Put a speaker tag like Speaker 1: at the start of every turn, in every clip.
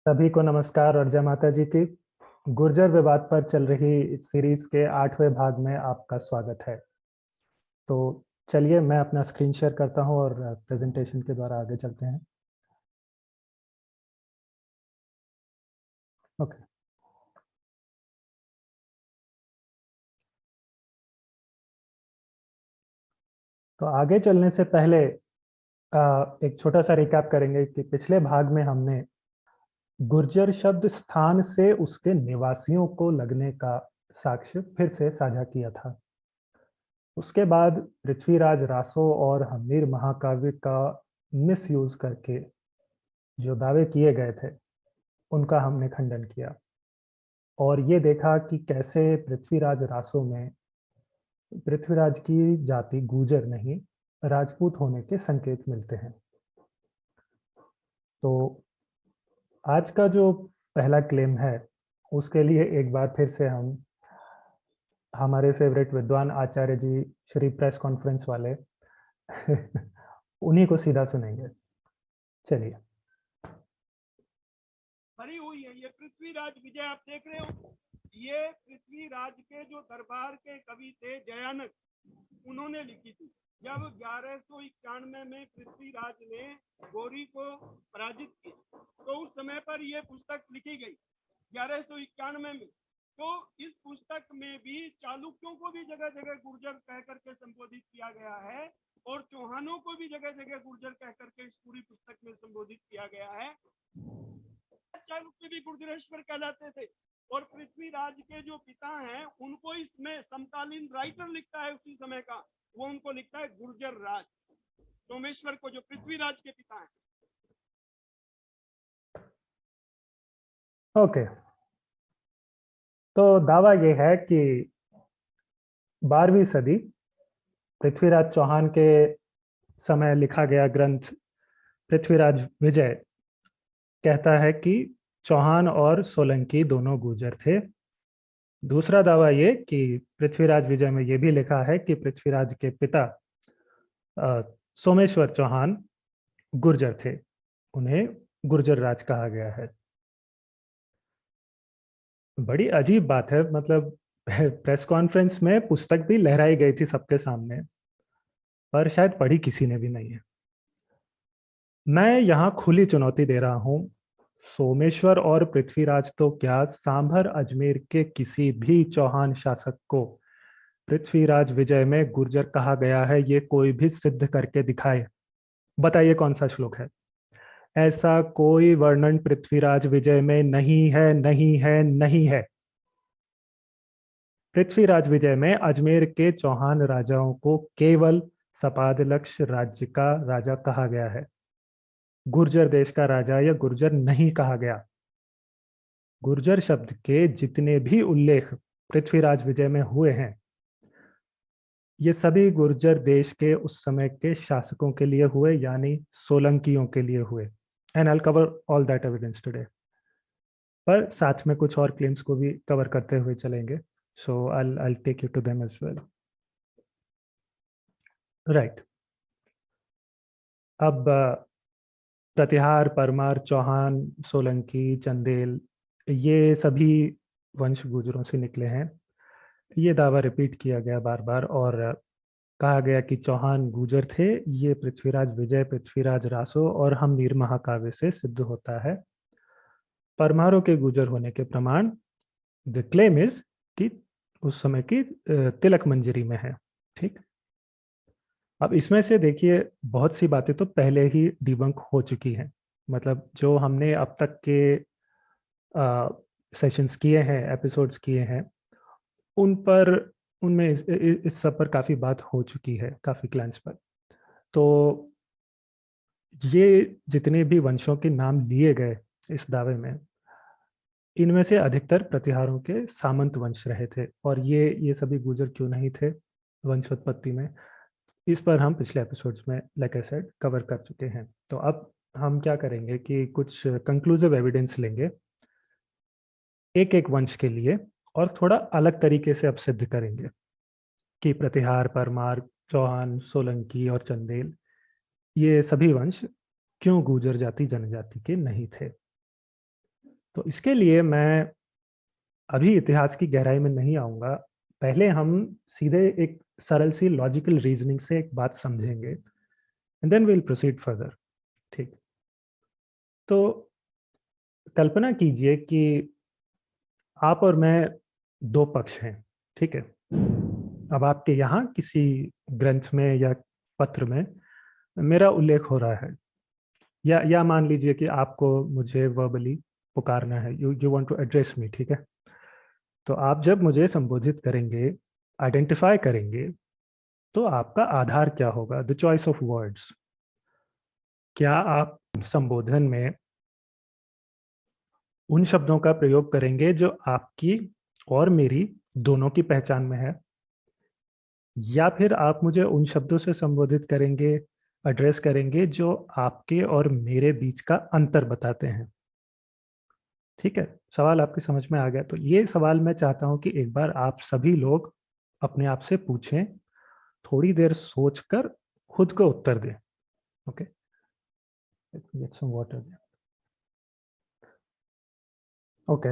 Speaker 1: सभी को नमस्कार और जय माता जी की। गुर्जर विवाद पर चल रही इस सीरीज के 8वें भाग में आपका स्वागत है। तो चलिए मैं अपना स्क्रीन शेयर करता हूं और प्रेजेंटेशन के द्वारा आगे चलते हैं। ओके। तो आगे चलने से पहले एक छोटा सा रिकैप करेंगे कि पिछले भाग में हमने गुर्जर शब्द स्थान से उसके निवासियों को लगने का साक्ष्य फिर से साझा किया था। उसके बाद पृथ्वीराज रासो और हम्मीर महाकाव्य का मिस यूज करके जो दावे किए गए थे उनका हमने खंडन किया और ये देखा कि कैसे पृथ्वीराज रासो में पृथ्वीराज की जाति गूजर नहीं राजपूत होने के संकेत मिलते हैं। तो आज का जो पहला क्लेम है उसके लिए एक बार फिर से हम हमारे फेवरेट विद्वान आचार्य जी श्री प्रेस कॉन्फ्रेंस वाले उन्हीं को सीधा सुनेंगे। चलिए।
Speaker 2: भरी हुई है। ये पृथ्वीराज विजय आप देख रहे हो। ये पृथ्वीराज के जो दरबार के कवि थे जयानक, उन्होंने लिखी थी। जब 1191 में पृथ्वीराज ने गौरी को पराजित किया तो उस समय पर यह पुस्तक लिखी गई 1191 में। तो इस पुस्तक में भी चालुक्यों को भी जगह जगह गुर्जर कहकर के संबोधित किया गया है और चौहानों को भी जगह जगह गुर्जर कहकर के इस पूरी पुस्तक में संबोधित किया गया है। चालुक्य भी गुर्जरेश्वर कहलाते थे और पृथ्वीराज के जो पिता हैं उनको इसमें समकालीन राइटर लिखता है उसी समय का, वो उनको लिखता है गुर्जर राज। सोमेश्वर को जो पृथ्वीराज के पिता हैं।
Speaker 1: ओके। तो दावा यह है कि 12वीं सदी पृथ्वीराज चौहान के समय लिखा गया ग्रंथ पृथ्वीराज विजय कहता है कि चौहान और सोलंकी दोनों गुर्जर थे। दूसरा दावा ये कि पृथ्वीराज विजय में यह भी लिखा है कि पृथ्वीराज के पिता सोमेश्वर चौहान गुर्जर थे, उन्हें गुर्जर राज कहा गया है। बड़ी अजीब बात है, मतलब प्रेस कॉन्फ्रेंस में पुस्तक भी लहराई गई थी सबके सामने, पर शायद पढ़ी किसी ने भी नहीं है। मैं यहाँ खुली चुनौती दे रहा हूँ, सोमेश्वर और पृथ्वीराज तो क्या, सांभर अजमेर के किसी भी चौहान शासक को पृथ्वीराज विजय में गुर्जर कहा गया है, ये कोई भी सिद्ध करके दिखाए। बताइए कौन सा श्लोक है। ऐसा कोई वर्णन पृथ्वीराज विजय में नहीं है, नहीं है, नहीं है। पृथ्वीराज विजय में अजमेर के चौहान राजाओं को केवल सपादलक्ष राज्य का राजा कहा गया है, गुर्जर देश का राजा या गुर्जर नहीं कहा गया। गुर्जर शब्द के जितने भी उल्लेख पृथ्वीराज विजय में हुए हैं, ये सभी गुर्जर देश के उस समय के शासकों के लिए हुए, यानी सोलंकियों के लिए हुए। And I cover all that evidence today. पर साथ में कुछ और क्लेम्स को भी कवर करते हुए चलेंगे, so I take you to them as well. Right. अब प्रतिहार, परमार, चौहान, सोलंकी, चंदेल, ये सभी वंश गुर्जरों से निकले हैं। ये दावा रिपीट किया गया बार बार और कहा गया कि चौहान गुर्जर थे। ये पृथ्वीराज विजय, पृथ्वीराज रासो और हम्मीर महाकाव्य से सिद्ध होता है। परमारों के गुर्जर होने के प्रमाण, द क्लेम इज कि उस समय की तिलक मंजरी में है। ठीक। अब इसमें से देखिए बहुत सी बातें तो पहले ही डिबंक हो चुकी हैं, मतलब जो हमने अब तक के सेशंस किए हैं, एपिसोड्स किए हैं, उन पर उनमें इस सब पर काफ़ी बात हो चुकी है, काफ़ी क्लाइंट्स पर। तो ये जितने भी वंशों के नाम लिए गए इस दावे में, इनमें से अधिकतर प्रतिहारों के सामंत वंश रहे थे, और ये सभी गुर्जर क्यों नहीं थे वंशोत्पत्ति में, इस पर हम पिछले एपिसोड्स में लाइक आई सेड कवर कर चुके हैं। तो अब हम क्या करेंगे कि कुछ कंक्लूसिव एविडेंस लेंगे एक एक वंश के लिए, और थोड़ा अलग तरीके से अब सिद्ध करेंगे कि प्रतिहार, परमार, चौहान, सोलंकी और चंदेल, ये सभी वंश क्यों गुर्जर जाति जनजाति के नहीं थे। तो इसके लिए मैं अभी इतिहास की गहराई में नहीं आऊंगा, पहले हम सीधे एक सरल सी लॉजिकल रीजनिंग से एक बात समझेंगे and then will proceed further. ठीक। तो कल्पना कीजिए कि आप और मैं दो पक्ष हैं। ठीक है। अब आपके यहाँ किसी ग्रंथ में या पत्र में मेरा उल्लेख हो रहा है, या मान लीजिए कि आपको मुझे वर्बली पुकारना है, यू वांट टू एड्रेस मी। ठीक है। तो आप जब मुझे संबोधित करेंगे, आइडेंटिफाई करेंगे, तो आपका आधार क्या होगा? The choice of words. क्या आप संबोधन में उन शब्दों का प्रयोग करेंगे जो आपकी और मेरी दोनों की पहचान में है, या फिर आप मुझे उन शब्दों से संबोधित करेंगे, एड्रेस करेंगे जो आपके और मेरे बीच का अंतर बताते हैं? ठीक है, सवाल आपकी समझ में आ गया? तो ये सवाल मैं चाहता हूं कि एक बार आप सभी लोग अपने आप से पूछें, थोड़ी देर सोचकर खुद को उत्तर दें। Okay, get some water. Okay,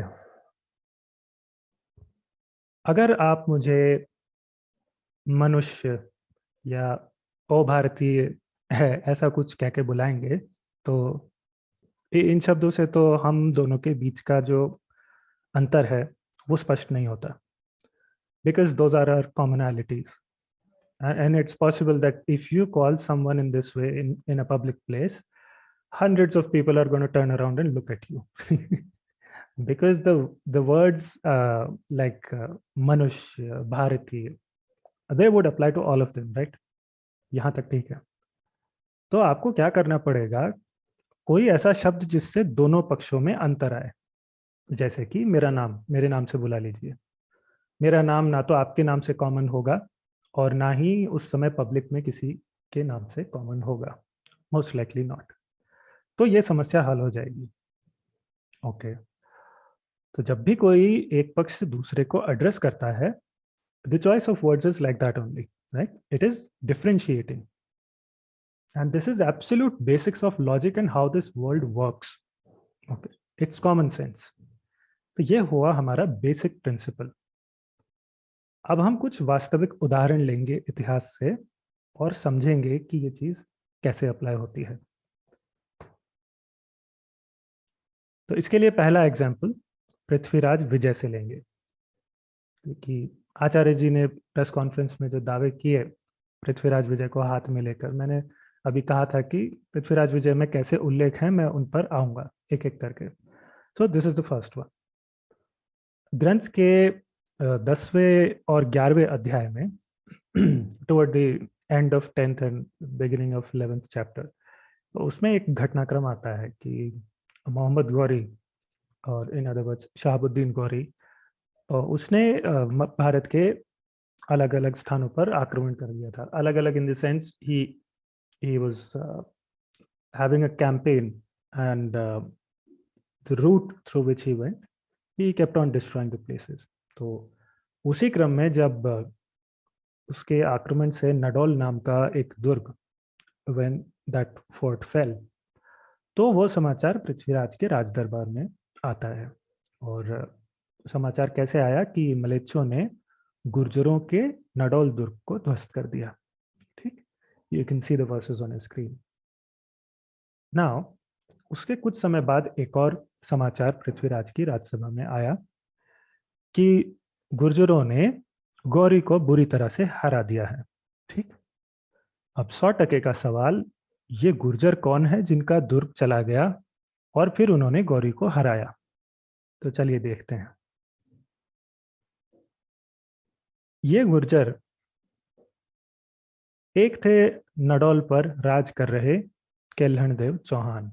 Speaker 1: अगर आप मुझे मनुष्य या ओ भारतीय है ऐसा कुछ कह के बुलाएंगे, तो इन शब्दों से तो हम दोनों के बीच का जो अंतर है वो स्पष्ट नहीं होता, because those are our commonalities. And it's possible that if you call someone in this way in a public place, hundreds of people are going to turn around and look at you. Because the words like manushya, bharati, they would apply to all of them, right? यहाँ तक ठीक है। तो आपको क्या करना पड़ेगा, कोई ऐसा शब्द जिससे दोनों पक्षों में अंतर आए। जैसे कि मेरा नाम, मेरे नाम से बुला लीजिए। मेरा नाम ना तो आपके नाम से कॉमन होगा और ना ही उस समय पब्लिक में किसी के नाम से कॉमन होगा, मोस्ट लाइकली नॉट। तो ये समस्या हल हो जाएगी। ओके। तो जब भी कोई एक पक्ष दूसरे को एड्रेस करता है, the choice of words is like that only, right? It is differentiating, and this is absolute basics of logic and how this world works. Okay, it's common sense. तो ये हुआ हमारा बेसिक प्रिंसिपल। अब हम कुछ वास्तविक उदाहरण लेंगे इतिहास से और समझेंगे कि ये चीज कैसे अप्लाई होती है। तो इसके लिए पहला एग्जाम्पल पृथ्वीराज विजय से लेंगे, क्योंकि आचार्य जी ने प्रेस कॉन्फ्रेंस में जो दावे किए पृथ्वीराज विजय को हाथ में लेकर, मैंने अभी कहा था कि पृथ्वीराज विजय में कैसे उल्लेख है, मैं उन पर आऊंगा एक एक करके। So this is the first one. ग्रंथ के 10वें और 11वें अध्याय में toward the end of 10th and beginning of 11th chapter, तो उसमें एक घटनाक्रम आता है कि मोहम्मद गौरी, और in other words Shahabuddin Gauri, उसने भारत के अलग अलग स्थानों पर आक्रमण कर दिया था। अलग अलग in the sense he was having a campaign, and the route through which he went, he kept on destroying the places. तो उसी क्रम में जब उसके आक्रमण से नडोल नाम का एक दुर्ग, when that fort fell, तो वो समाचार पृथ्वीराज के राज दरबार में आता है। और समाचार कैसे आया कि मलेच्छों ने गुर्जरों के नडोल दुर्ग को ध्वस्त कर दिया। ठीक, you can see the versus on screen now. उसके कुछ समय बाद एक और समाचार पृथ्वीराज की राजसभा में आया कि गुर्जरों ने गौरी को बुरी तरह से हरा दिया है। ठीक, अब 100% का सवाल, ये गुर्जर कौन है जिनका दुर्ग चला गया और फिर उन्होंने गौरी को हराया? तो चलिए देखते हैं। ये गुर्जर एक थे नडोल पर राज कर रहे केल्हण देव चौहान।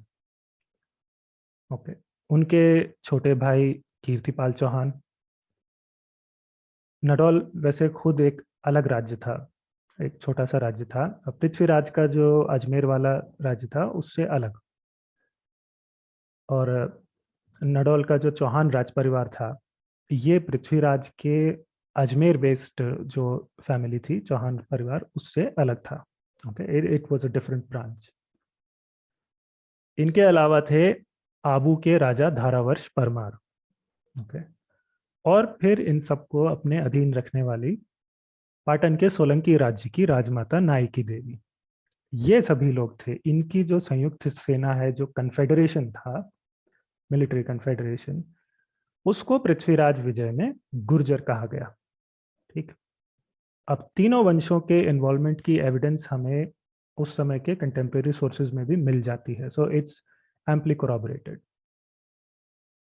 Speaker 1: ओके, उनके छोटे भाई कीर्तिपाल चौहान। नडोल वैसे खुद एक अलग राज्य था, एक छोटा सा राज्य था, पृथ्वीराज का जो अजमेर वाला राज्य था उससे अलग। और नडोल का जो चौहान राज परिवार था, ये पृथ्वीराज के अजमेर बेस्ड जो फैमिली थी, चौहान परिवार, उससे अलग था। Okay, it was a different branch. इनके अलावा थे आबू के राजा धारावर्ष परमार। ओके। और फिर इन सबको अपने अधीन रखने वाली पाटन के सोलंकी राज्य की राजमाता नायकी देवी। ये सभी लोग थे। इनकी जो संयुक्त सेना है, जो कन्फेडरेशन था, मिलिट्री कन्फेडरेशन, उसको पृथ्वीराज विजय में गुर्जर कहा गया। ठीक। अब तीनों वंशों के इन्वॉल्वमेंट की एविडेंस हमें उस समय के कंटेम्प्रेरी सोर्सेज में भी मिल जाती है। So it's amply corroborated.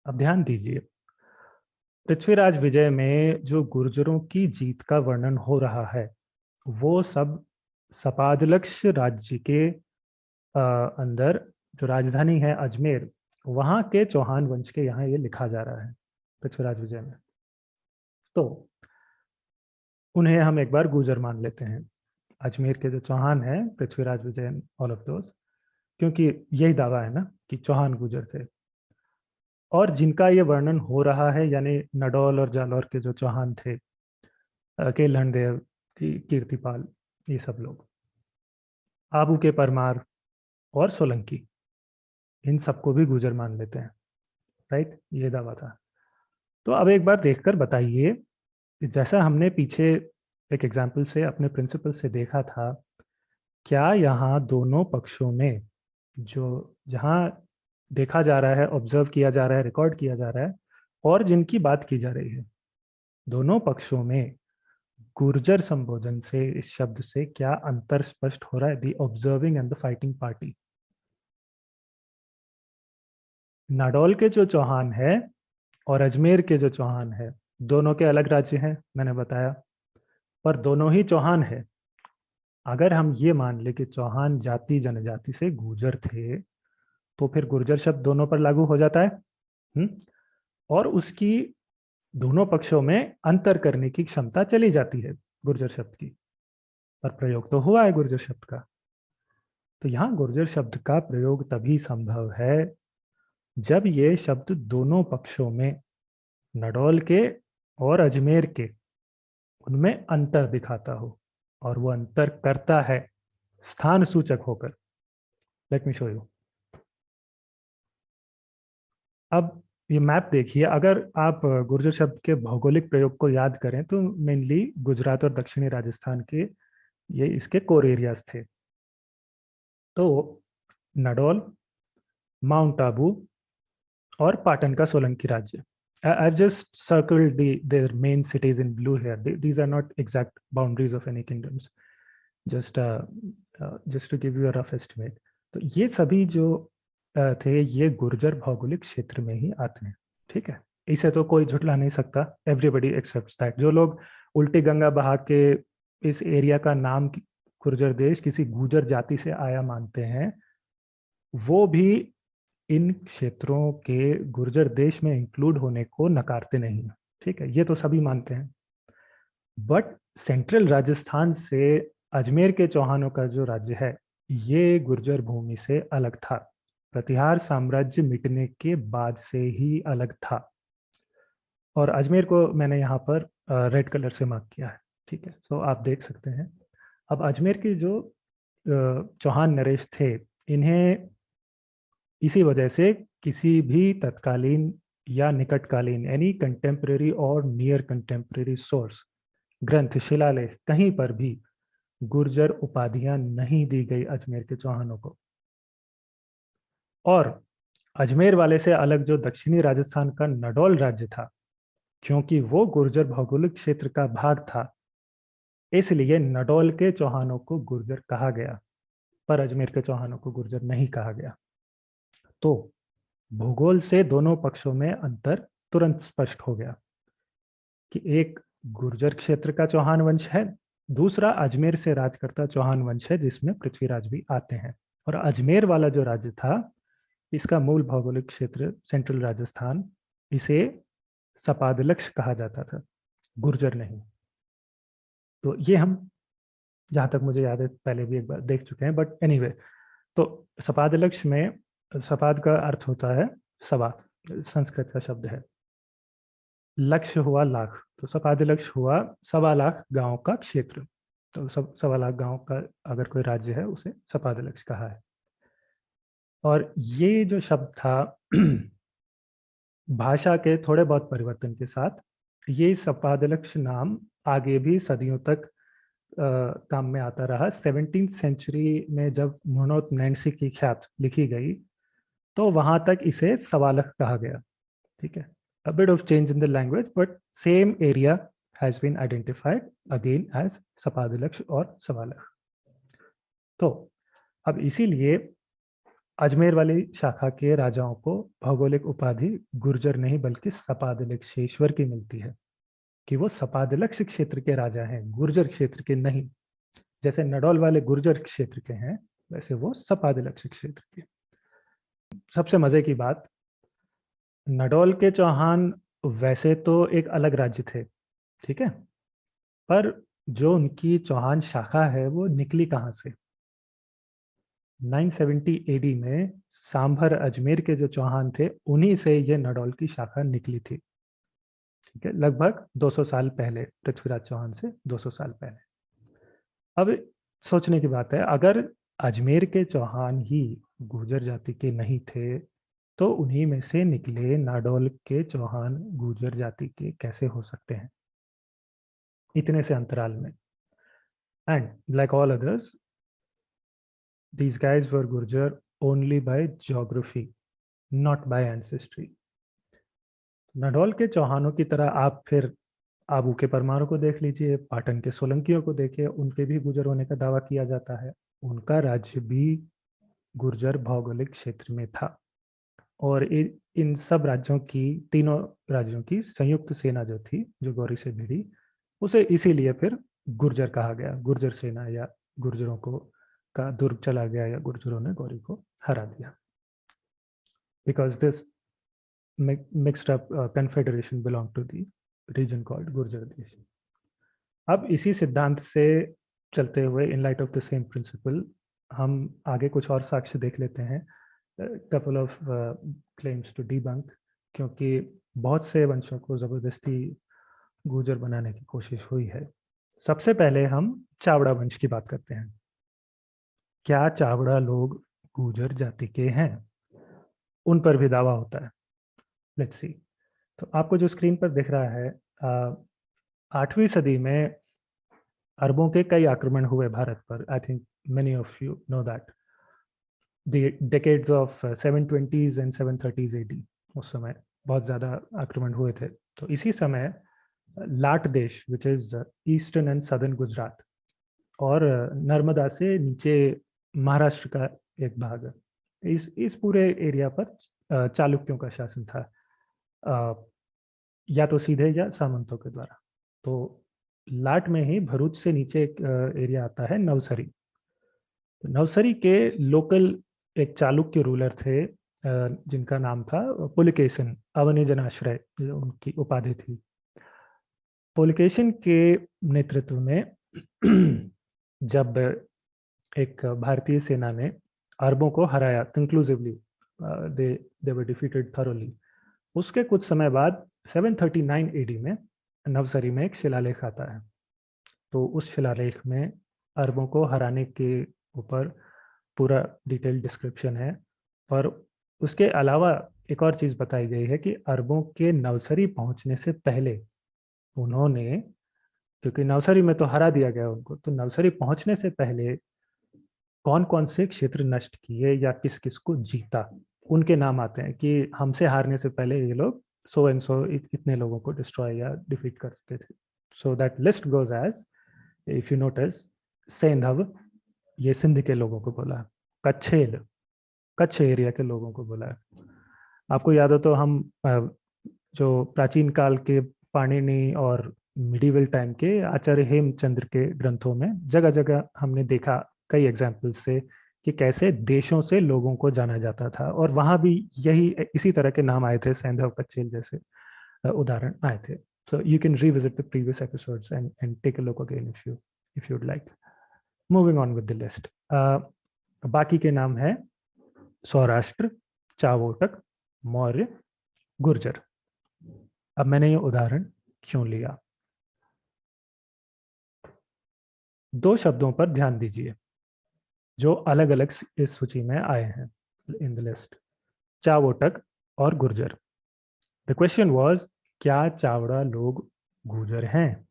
Speaker 1: अब ध्यान दीजिए, पृथ्वीराज विजय में जो गुर्जरों की जीत का वर्णन हो रहा है, वो सब सपादलक्ष राज्य के अंदर, जो राजधानी है अजमेर, वहां के चौहान वंश के यहाँ ये लिखा जा रहा है पृथ्वीराज विजय में। तो उन्हें हम एक बार गुर्जर मान लेते हैं। अजमेर के जो चौहान है, पृथ्वीराज विजय, ऑल ऑफ दोज, क्योंकि यही दावा है ना कि चौहान गुर्जर थे। और जिनका ये वर्णन हो रहा है, यानी नडौल और जालौर के जो चौहान थे, केलहणदेव, कीर्तिपाल, ये सब लोग, आबू के परमार और सोलंकी, इन सबको भी गुर्जर मान लेते हैं। राइट, ये दावा था। तो अब एक बार देखकर बताइए, जैसा हमने पीछे एक एग्जाम्पल से, अपने प्रिंसिपल से देखा था, क्या यहाँ दोनों पक्षों में, जो जहाँ देखा जा रहा है, ऑब्जर्व किया जा रहा है, रिकॉर्ड किया जा रहा है, और जिनकी बात की जा रही है, दोनों पक्षों में गुर्जर संबोधन से, इस शब्द से क्या अंतर स्पष्ट हो रहा है? The observing and the fighting party. Nadol के जो चौहान है और अजमेर के जो चौहान है, दोनों के अलग राज्य हैं, मैंने बताया, पर दोनों ही चौहान है। अगर हम ये मान ले कि चौहान जाति जनजाति से गुर्जर थे, तो फिर गुर्जर शब्द दोनों पर लागू हो जाता है। और उसकी दोनों पक्षों में अंतर करने की क्षमता चली जाती है गुर्जर शब्द की, पर प्रयोग तो हुआ है गुर्जर शब्द का। तो यहाँ गुर्जर शब्द का प्रयोग तभी संभव है जब ये शब्द दोनों पक्षों में, नडौल के और अजमेर के, उनमें अंतर दिखाता हो, और वो अंतर करता है स्थान सूचक होकर। Late me show you. अब ये मैप देखिए, अगर आप गुर्जर शब्द के भौगोलिक प्रयोग को याद करें तो मेनली गुजरात और दक्षिणी राजस्थान के ये इसके कोर एरियाज थे। तो नडौल, माउंट आबू और पाटन का सोलंकी राज्य। I've just circled their main cities in blue here. These are not exact boundaries of any kingdoms. Just to give you a rough estimate. तो ये सभी जो थे, ये गुर्जर भौगोलिक क्षेत्र में ही आते हैं। ठीक है, इसे तो कोई झुठला नहीं सकता। Everybody accepts that. जो लोग उल्टी गंगा बहा के इस एरिया का नाम गुर्जर देश किसी गुर्जर जाति से आया मानते हैं, वो भी इन क्षेत्रों के गुर्जर देश में इंक्लूड होने को नकारते नहीं हैं। ठीक है, ये तो सभी मानते हैं। बट सेंट्रल राजस्थान से अजमेर के चौहानों का जो राज्य है, ये गुर्जर भूमि से अलग था। प्रतिहार साम्राज्य मिटने के बाद से ही अलग था। और अजमेर को मैंने यहाँ पर रेड कलर से मार्क किया है। ठीक है, सो आप देख सकते हैं। अब अजमेर के जो चौहान नरेश थे, इन्हें इसी वजह से किसी भी तत्कालीन या निकटकालीन, एनी कंटेम्प्रेरी और नियर कंटेम्प्रेरी सोर्स, ग्रंथ, शिलालेख, कहीं पर भी गुर्जर उपाधियां नहीं दी गई अजमेर के चौहानों को। और अजमेर वाले से अलग जो दक्षिणी राजस्थान का नडौल राज्य था, क्योंकि वो गुर्जर भौगोलिक क्षेत्र का भाग था, इसलिए नडौल के चौहानों को गुर्जर कहा गया, पर अजमेर के चौहानों को गुर्जर नहीं कहा गया। तो भूगोल से दोनों पक्षों में अंतर तुरंत स्पष्ट हो गया कि एक गुर्जर क्षेत्र का चौहान वंश है, दूसरा अजमेर से राज करता चौहान वंश है, जिसमें पृथ्वीराज भी आते हैं। और अजमेर वाला जो राज्य था, इसका मूल भौगोलिक क्षेत्र सेंट्रल राजस्थान, इसे सपादलक्ष कहा जाता था, गुर्जर नहीं। तो ये हम, जहाँ तक मुझे याद है, पहले भी एक बार देख चुके हैं, बट एनीवे। तो सपादलक्ष में, सपाद का अर्थ होता है सवा, संस्कृत का शब्द है। लक्ष्य हुआ लाख, तो सपादलक्ष हुआ 1.25 लाख गांव का क्षेत्र। तो 1.25 लाख गांव का अगर कोई राज्य है, उसे सपादलक्ष कहा है। और ये जो शब्द था भाषा के थोड़े बहुत परिवर्तन के साथ ये सपादलक्ष नाम आगे भी सदियों तक काम में आता रहा। 17th सेंचुरी में जब मुर्नोत नैन्सी की ख्यात लिखी गई तो वहां तक इसे सवालख कहा गया। ठीक है, a bit of change in the language but same area has been identified again as Sapadalaksha और सवालख। तो अब इसीलिए अजमेर वाली शाखा के राजाओं को भौगोलिक उपाधि गुर्जर नहीं बल्कि सपादलक्षेश्वर की मिलती है, कि वो सपादलक्ष क्षेत्र के राजा हैं, गुर्जर क्षेत्र के नहीं। जैसे नडौल वाले गुर्जर क्षेत्र के हैं वैसे वो सपादलक्ष क्षेत्र के। सबसे मजे की बात, नडौल के चौहान वैसे तो एक अलग राज्य थे, ठीक है, पर जो उनकी चौहान शाखा है वो निकली कहाँ से? 970 एडी में सांभर अजमेर के जो चौहान थे उन्हीं से ये नडौल की शाखा निकली थी। ठीक है, लगभग 200 साल पहले, पृथ्वीराज चौहान से 200 साल पहले। अब सोचने की बात है, अगर अजमेर के चौहान ही गुर्जर जाति के नहीं थे तो उन्हीं में से निकले नाडौल के चौहान गुर्जर जाति के कैसे हो सकते हैं इतने से अंतराल में? And like all others, these guys were Gurjar only by geography, not by ancestry. नडौल के चौहानों की तरह आप फिर आबू के परमारों को देख लीजिए, पाटन के सोलंकियों को देखिए, उनके भी गुर्जर होने का दावा किया जाता है। उनका राज्य भी गुर्जर भौगोलिक क्षेत्र में था। और इन सब राज्यों की, तीनों राज्यों की संयुक्त सेना जो थी, जो गौरी से भिड़ी, उसे इसीलिए फिर गुर्जर कहा गया, गुर्जर सेना, या गुर्जरों को का दुर्ग चला गया, या गुर्जरों ने गौरी को हरा दिया। Because this mixed up confederation belong to the region called Gurjar Desh. अब इसी सिद्धांत से चलते हुए, in light of the same principle, हम आगे कुछ और साक्ष्य देख लेते हैं, couple of claims to debunk, क्योंकि बहुत से वंशों को जबरदस्ती गुर्जर बनाने की कोशिश हुई है। सबसे पहले हम चावड़ा वंश की बात करते हैं। क्या चावड़ा लोग गुर्जर जाति के हैं? उन पर भी दावा होता है। Let's see. तो आपको जो स्क्रीन पर दिख रहा है, 8वीं सदी में अरबों के कई आक्रमण हुए भारत पर। I think many of you know that. the decades of 720s and 730s AD, उस समय बहुत ज़्यादा आक्रमण हुए थे। तो इसी समय लाट देश, which is eastern and southern Gujarat, और नर्मदा से नीचे महाराष्ट्र का एक भाग, इस पूरे एरिया पर चालुक्यों का शासन था, या तो सीधे या सामंतों के द्वारा। तो लाट में ही भरूच से नीचे एक एरिया आता है नवसरी। तो नवसरी के लोकल एक चालुक्य रूलर थे जिनका नाम था पुलकेशन, अवनी जनाश्रय उनकी उपाधि थी। पुलकेशन के नेतृत्व में जब एक भारतीय सेना ने अरबों को हराया conclusively, they were defeated thoroughly, उसके कुछ समय बाद 739 एडी में नवसरी में एक शिलालेख आता है। तो उस शिलालेख में अरबों को हराने के ऊपर पूरा डिटेल डिस्क्रिप्शन है। पर उसके अलावा एक और चीज़ बताई गई है कि अरबों के नवसरी पहुंचने से पहले उन्होंने, क्योंकि नवसरी में तो हरा दिया गया उनको, तो नवसरी पहुंचने से पहले कौन कौन से क्षेत्र नष्ट किए या किस किस को जीता, उनके नाम आते हैं कि हमसे हारने से पहले ये लोग सो एंड सो इतने लोगों को डिस्ट्रॉय या डिफीट कर चुके थे। So that list goes as, if you notice, Saindhav, ये सिंध के लोगों को बोला है। कच्छेल, कच्छ एरिया के लोगों को बोला है। आपको याद हो तो हम जो प्राचीन काल के पाणिनि और मिडिवल टाइम के आचार्य हेमचंद्र के ग्रंथों में जगह जगह हमने देखा कई एग्जाम्पल्स से कि कैसे देशों से लोगों को जाना जाता था, और वहां भी यही इसी तरह के नाम आए थे, सैंधव, कच्छेल जैसे उदाहरण आए थे। So you can revisit the previous episodes and take a look again if you'd like. Moving on with the list, बाकी के नाम है सौराष्ट्र, चावोटक, मौर्य, गुर्जर। अब मैंने ये उदाहरण क्यों लिया? दो शब्दों पर ध्यान दीजिए जो अलग अलग इस सूची में आए हैं। in the list. चावोटक और गुर्जर. The question was, क्या चावड़ा लोग गुर्जर हैं?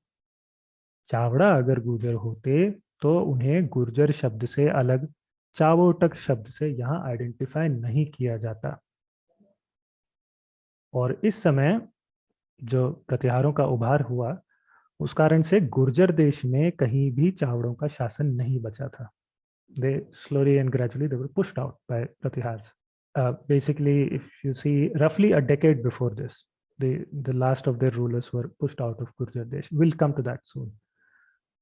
Speaker 1: चावड़ा अगर गुर्जर होते तो उन्हें गुर्जर शब्द से अलग चावोटक शब्द से यहाँ आइडेंटिफाई नहीं किया जाता. और इस समय जो प्रतिहारों का उभार हुआ, उस कारण से गुर्जर देश में कहीं भी चावड़ों का शासन नहीं बचा था. They slowly and gradually they were pushed out by Pratihars. Basically, if you see, roughly a decade before this, the last of their rulers were pushed out of Gurjar Desh. We'll come to that soon.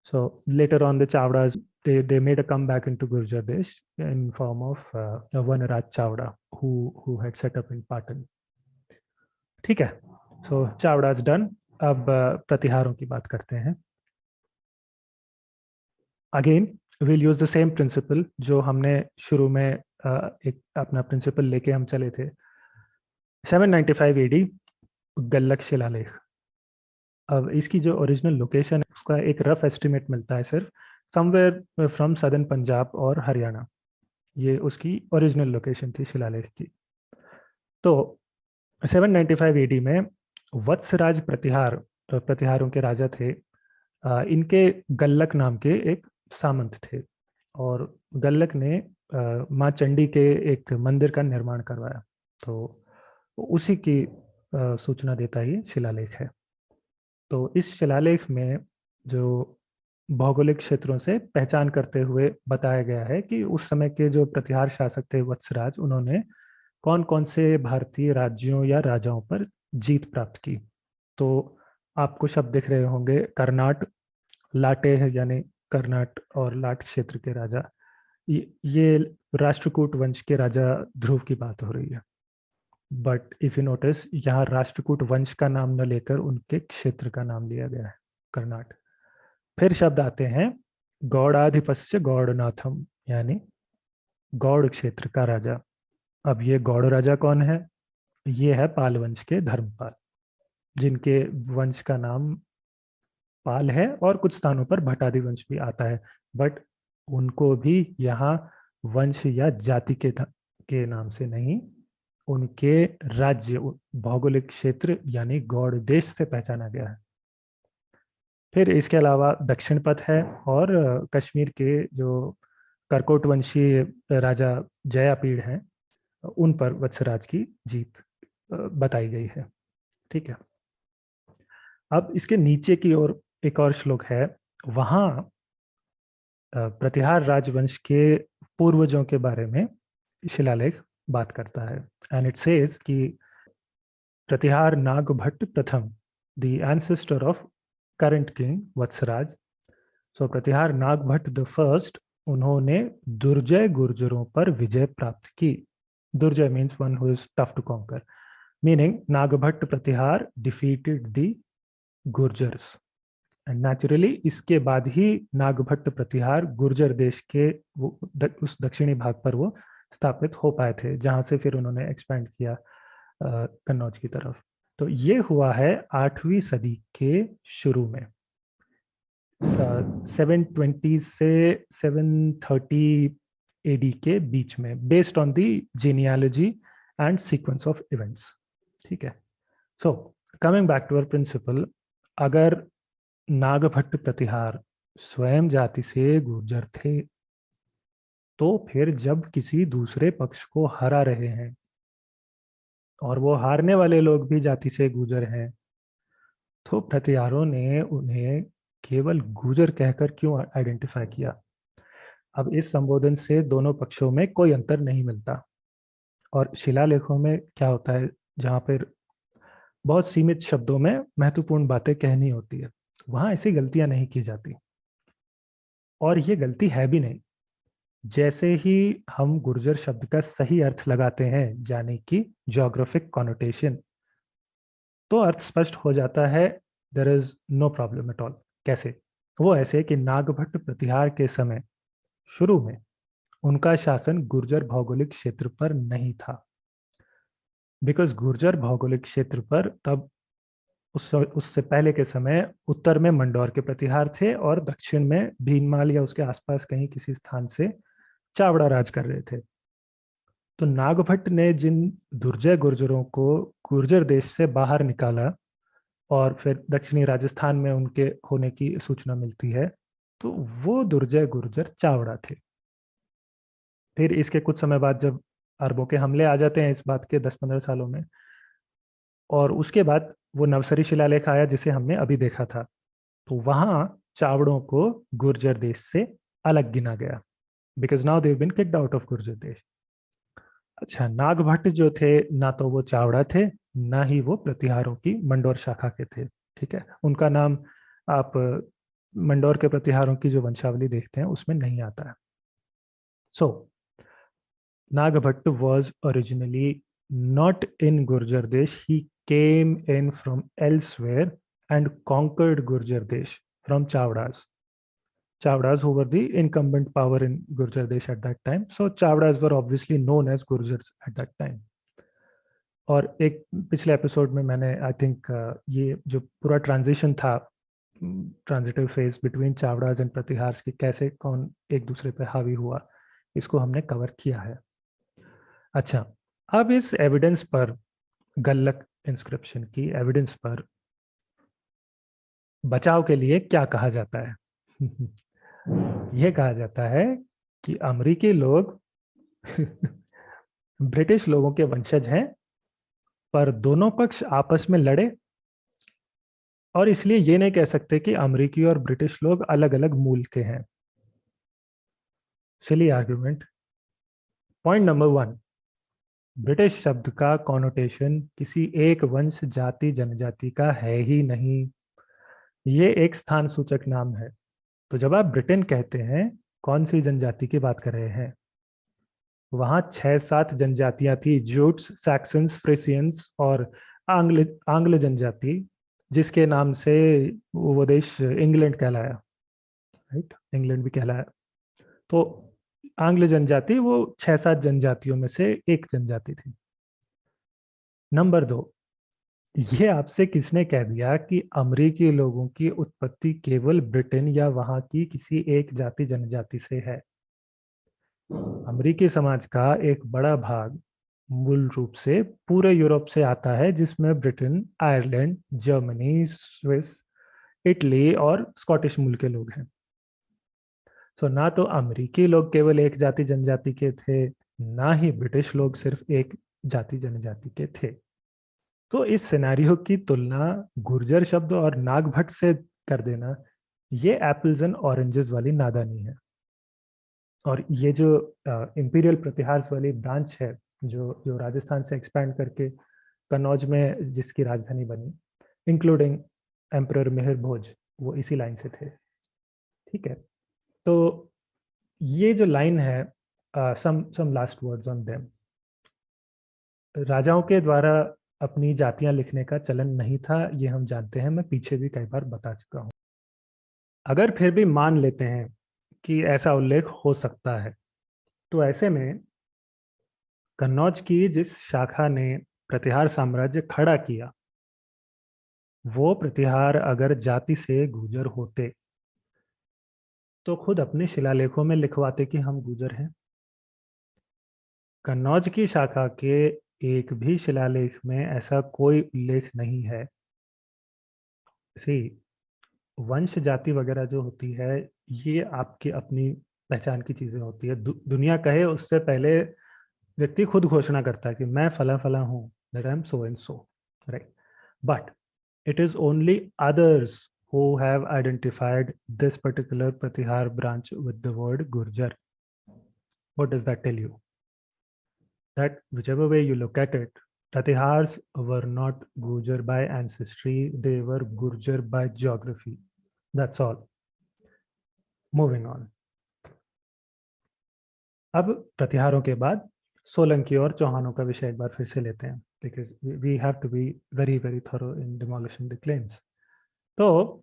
Speaker 1: So later on, the Chavdas they made a comeback into Gurjar Desh in form of Vanaraj Chavda, who had set up in Patan. ठीक है. So Chavdas done. अब प्रतिहारों की बात करते हैं. Again, we'll use the same principle जो हमने शुरू में एक अपना प्रिंसिपल लेके हम चले थे. 795 AD गल्लक शिलालेख. अब इसकी जो ओरिजिनल लोकेशन है उसका एक रफ एस्टिमेट मिलता है सिर्फ समवेयर फ्रॉम सदर्न पंजाब और हरियाणा. ये उसकी ओरिजिनल लोकेशन थी शिलालेख की. तो 795 AD में वत्सराज प्रतिहारों के राजा थे. इनके गल्लक नाम के एक सामंत थे और गल्लक ने माँ चंडी के एक मंदिर का निर्माण करवाया. तो उसी की सूचना देता ही शिलालेख है. तो इस शिलालेख में जो भौगोलिक क्षेत्रों से पहचान करते हुए बताया गया है कि उस समय के जो प्रतिहार शासक थे वत्सराज, उन्होंने कौन कौन से भारतीय राज्यों या राजाओं पर जीत प्राप्त की. तो आपको शब्द दिख रहे होंगे कर्नाट, लाटे है यानी कर्नाट और लाट क्षेत्र के राजा. ये राष्ट्रकूट वंश के राजा ध्रुव की बात हो रही है. बट इफ यू नोटिस, यहाँ राष्ट्रकूट वंश का नाम न लेकर उनके क्षेत्र का नाम लिया गया है, कर्नाट. फिर शब्द आते हैं गौड़ाधिपस्य गौड़नाथम, यानी गौड़ क्षेत्र का राजा. अब ये गौड़ राजा कौन है? ये है पाल वंश के धर्मपाल, जिनके वंश का नाम पाल है और कुछ स्थानों पर भटादी वंश भी आता है. बट उनको भी यहाँ वंश या जाति के नाम से नहीं, उनके राज्य भौगोलिक क्षेत्र यानी गौड़ देश से पहचाना गया है. फिर इसके अलावा दक्षिण पथ है और कश्मीर के जो करकोट वंशी राजा जयापीड़ हैं, उन पर वत्सराज की जीत बताई गई है. ठीक है. अब इसके नीचे की ओर एक और श्लोक है. वहां प्रतिहार राजवंश के पूर्वजों के बारे में शिलालेख बात करता है. एंड इट सेज कि प्रतिहार नागभट्ट प्रथम, the ancestor of current king Vatsaraj. So Pratihar Nagabhata the first, उन्होंने दुर्जय गुर्जरों पर विजय प्राप्त की. दुर्जय means one who is tough to conquer, meaning Nagabhata Pratihar defeated the Gurjars. And naturally इसके बाद ही नागभट्ट प्रतिहार गुर्जर देश के उस दक्षिणी भाग पर वो स्थापित हो पाए थे, जहां से फिर उन्होंने एक्सपेंड किया कन्नौज की तरफ. तो ये हुआ है 8वीं सदी के शुरू में, 720 से 730 AD के बीच में, based on the genealogy and sequence of events. ठीक है. So coming back to our principle, अगर नागभट्ट प्रतिहार स्वयं जाति से गुर्जर थे, तो फिर जब किसी दूसरे पक्ष को हरा रहे हैं और वो हारने वाले लोग भी जाति से गुर्जर हैं, तो प्रतिहारों ने उन्हें केवल गुर्जर कहकर क्यों आइडेंटिफाई किया? अब इस संबोधन से दोनों पक्षों में कोई अंतर नहीं मिलता. और शिलालेखों में क्या होता है, जहाँ पर बहुत सीमित शब्दों में महत्वपूर्ण बातें कहनी होती है, वहां ऐसी गलतियां नहीं की जाती. और ये गलती है भी नहीं. जैसे ही हम गुर्जर शब्द का सही अर्थ लगाते हैं, यानी कि ज्योग्राफिक कॉनोटेशन, तो अर्थ स्पष्ट हो जाता है. There is no problem at all. कैसे? वो ऐसे कि नागभट्ट प्रतिहार के समय शुरू में उनका शासन गुर्जर भौगोलिक क्षेत्र पर नहीं था. बिकॉज गुर्जर भौगोलिक क्षेत्र पर तब उससे पहले के समय उत्तर में मंडौर के प्रतिहार थे और दक्षिण में भीनमाल या उसके आसपास कहीं किसी स्थान से चावड़ा राज कर रहे थे. तो नागभट्ट ने जिन दुर्जय गुर्जरों को गुर्जर देश से बाहर निकाला और फिर दक्षिणी राजस्थान में उनके होने की सूचना मिलती है, तो वो दुर्जय गुर्जर चावड़ा थे। फिर इसके कुछ समय बाद जब अरबों के हमले आ जाते हैं इस बात के 10-15 सालों में, और उसके बाद वो नवसरी शिलालेख आया जिसे हमने अभी देखा था, तो वहां चावड़ों को गुर्जर देश से अलग गिना गया, because now they've been kicked out of Gurjar Desh. अच्छा, नागभट्ट जो थे, ना तो वो चावड़ा थे, ना ही वो प्रतिहारों की मंडोर शाखा के थे। ठीक है, उनका नाम आप मंडोर के प्रतिहारों की जो वंशावली देखते हैं उसमें नहीं आता है। सो Nagabhata was originally not in Gurjar Desh. He came in from elsewhere and conquered Gurjar Desh from Chavdas. Chavdas, who were the incumbent power in Gurjar Desh at that time. So Chavdas were obviously known as Gurjars at that time. और एक पिछले episode में मैंने I think ये जो पूरा transition था, transitive phase between चावड़ाज and प्रतिहार्स की, कैसे कौन एक दूसरे पे हावी हुआ, इसको हमने कवर किया है। अच्छा, अब इस एविडेंस पर, गल्लक इंस्क्रिप्शन की एविडेंस पर बचाव के लिए क्या कहा जाता है? यह कहा जाता है कि अमेरिकी लोग ब्रिटिश लोगों के वंशज हैं, पर दोनों पक्ष आपस में लड़े, और इसलिए ये नहीं कह सकते कि अमेरिकी और ब्रिटिश लोग अलग अलग मूल के हैं। सिली आर्ग्यूमेंट। पॉइंट नंबर 1, ब्रिटिश शब्द का कॉनोटेशन किसी एक वंश, जाति, जनजाति का है ही नहीं। ये एक स्थान सूचक नाम है। तो जब आप ब्रिटेन कहते हैं, कौन सी जनजाति की बात कर रहे हैं? वहां 6-7 जनजातियां थी, जूट्स, सैक्सन्स, फ्रिसियंस और आंग्ल आंग्ल जनजाति, जिसके नाम से वो देश इंग्लैंड कहलाया। राइट, इंग्लैंड भी कहलाया। तो आंग्ल जनजाति वो 6-7 जनजातियों में से एक जनजाति थी। नंबर 2, ये आपसे किसने कह दिया कि अमेरिकी लोगों की उत्पत्ति केवल ब्रिटेन या वहां की किसी एक जाति जनजाति से है? अमेरिकी समाज का एक बड़ा भाग मूल रूप से पूरे यूरोप से आता है, जिसमें Britain, Ireland, Germany, Swiss, Italy और स्कॉटिश मूल के लोग हैं। सो ना तो अमेरिकी लोग केवल एक जाति जनजाति के थे, ना ही ब्रिटिश लोग सिर्फ एक जाति जनजाति के थे। तो इस सिनेरियो की तुलना गुर्जर शब्द और नागभट्ट से कर देना, ये एप्पल्स एंड ऑरेंजेस वाली नादानी है। और ये जो इंपीरियल प्रतिहार्स वाली ब्रांच है, जो जो राजस्थान से एक्सपैंड करके कन्नौज में जिसकी राजधानी बनी, इंक्लूडिंग एम्परर मिहिर भोज, वो इसी लाइन से थे। ठीक है, तो ये जो लाइन है, some last words on them. राजाओं के द्वारा अपनी जातियां लिखने का चलन नहीं था, ये हम जानते हैं, मैं पीछे भी कई बार बता चुका हूँ। अगर फिर भी मान लेते हैं कि ऐसा उल्लेख हो सकता है, तो ऐसे में कन्नौज की जिस शाखा ने प्रतिहार साम्राज्य खड़ा किया, वो प्रतिहार अगर जाति से गुर्जर होते तो खुद अपने शिलालेखों में लिखवाते कि हम गुर्जर हैं। कन्नौज की शाखा के एक भी शिलालेख में ऐसा कोई उल्लेख नहीं है। सी, वंश जाति वगैरह जो होती है, ये आपकी अपनी पहचान की चीजें होती है। दुनिया कहे उससे पहले व्यक्ति खुद घोषणा करता है कि मैं फला फला हूँ, that I'm so and so, right? But it is only others who have identified this particular Pratihar branch with the word Gurjar. What does that tell you? That whichever way you look at it, Pratihars were not Gurjar by ancestry, they were Gurjar by geography. That's all. Moving on. अब प्रतिहारों के बाद सोलंकी और चौहानों का विषय एक बार फिर से लेते हैं, because we have to be very very thorough in demolishing the claims. तो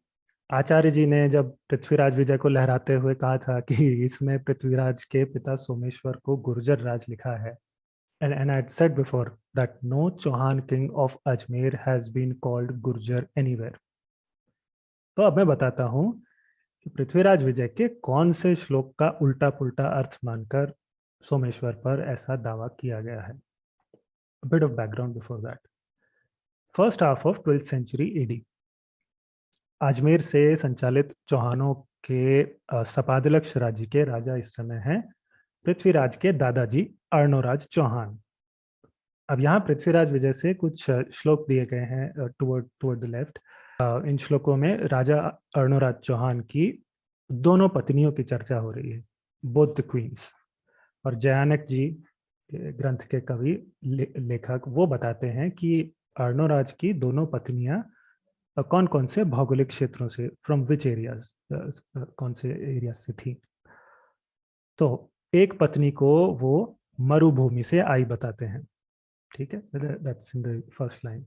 Speaker 1: आचार्य जी ने जब पृथ्वीराज विजय को लहराते हुए कहा था कि इसमें पृथ्वीराज के पिता सोमेश्वर को गुर्जर राज लिखा है, and I had said before that no Chauhan king of Ajmer has been called Gurjar anywhere. तो अब मैं बताता हूँ कि पृथ्वीराज विजय के कौन से श्लोक का उल्टा पुल्टा अर्थ मानकर सोमेश्वर पर ऐसा दावा किया गया है। Bit of background before that. First half of 12th century AD, Ajmer से संचालित चौहानों के सपादलक्ष राज्य के राजा इस समय हैं पृथ्वीराज के दादाजी अर्णोराज चौहान। अब यहाँ पृथ्वीराज विजय से कुछ श्लोक दिए गए हैं टुवर्ड द लेफ्ट। इन श्लोकों में राजा अर्णोराज चौहान की दोनों पत्नियों की चर्चा हो रही है, बोथ द क्वींस। और जयानक जी ग्रंथ के कवि लेखक वो बताते हैं कि अर्णोराज की दोनों पत्नियां कौन कौन से भौगोलिक क्षेत्रों से, फ्रॉम विच एरियाज, कौन से एरिया से थी। तो एक पत्नी को वो मरुभूमि से आई बताते हैं, ठीक है, that's in the first line.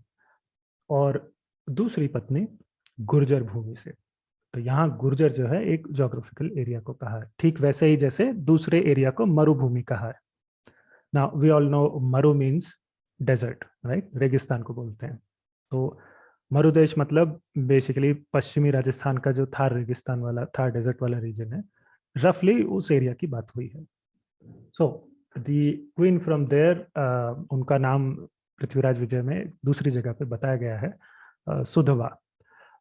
Speaker 1: और दूसरी पत्नी गुर्जर भूमि से। तो यहाँ गुर्जर जो है एक जोग्राफिकल एरिया को कहा है, ठीक वैसे ही जैसे दूसरे एरिया को मरुभूमि कहा है। Now we all know Maru means desert, right, रेगिस्तान को बोलते हैं। तो मरुदेश मतलब बेसिकली पश्चिमी राजस्थान का जो थार रेगिस्तान वाला, थार डेजर्ट वाला रीजन है, रफली उस एरिया की बात हुई है। सो दी क्वीन फ्रॉम देयर, उनका नाम पृथ्वीराज विजय में दूसरी जगह पे बताया गया है, सुधवा।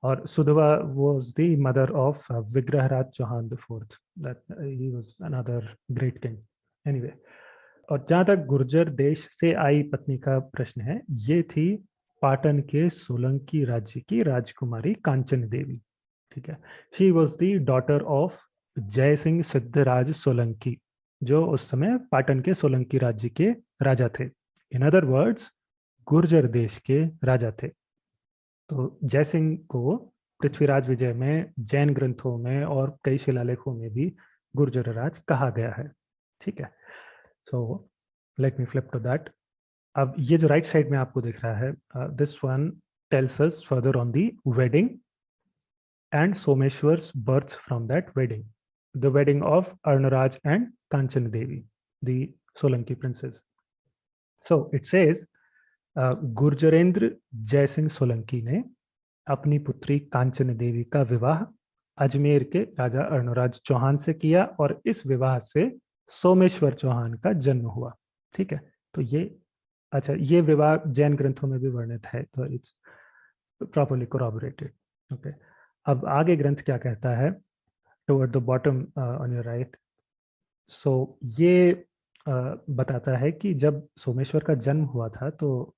Speaker 1: और सुधवा was the mother of Vigraharaja Chauhan the fourth. That he was another great king. Anyway, और जहाँ तक गुर्जर देश से आई पत्नी का प्रश्न है, ये थी पाटन के सोलंकी राज्य की राजकुमारी कांचन देवी, ठीक है। She was the daughter of जय सिंह सिद्धराज सोलंकी, जो उस समय पाटन के सोलंकी राज्य के राजा थे। इन अदर वर्ड्स, गुर्जर देश के राजा थे। तो जय सिंह को पृथ्वीराज विजय में, जैन ग्रंथों में और कई शिलालेखों में भी गुर्जर राज कहा गया है, ठीक है। So let me flip to that. अब ये जो राइट साइड में आपको दिख रहा है, this one tells us further on the wedding and Someshwar's birth from that wedding, the wedding of Arnaraj and Kanchan Devi, the Solanki princess. So it says, गुर्जरेंद्र जय सिंह सोलंकी ने अपनी पुत्री कांचन देवी का विवाह अजमेर के राजा अर्णोराज चौहान से किया और इस विवाह से सोमेश्वर चौहान का जन्म हुआ, ठीक है। तो ये, अच्छा, ये विवाह जैन ग्रंथों में भी वर्णित है, तो इट्स प्रॉपर्ली कोरॉबरेटेड, ओके। अब आगे ग्रंथ क्या कहता है, toward the bottom on your right. सो ये बताता है कि जब सोमेश्वर का जन्म हुआ था, तो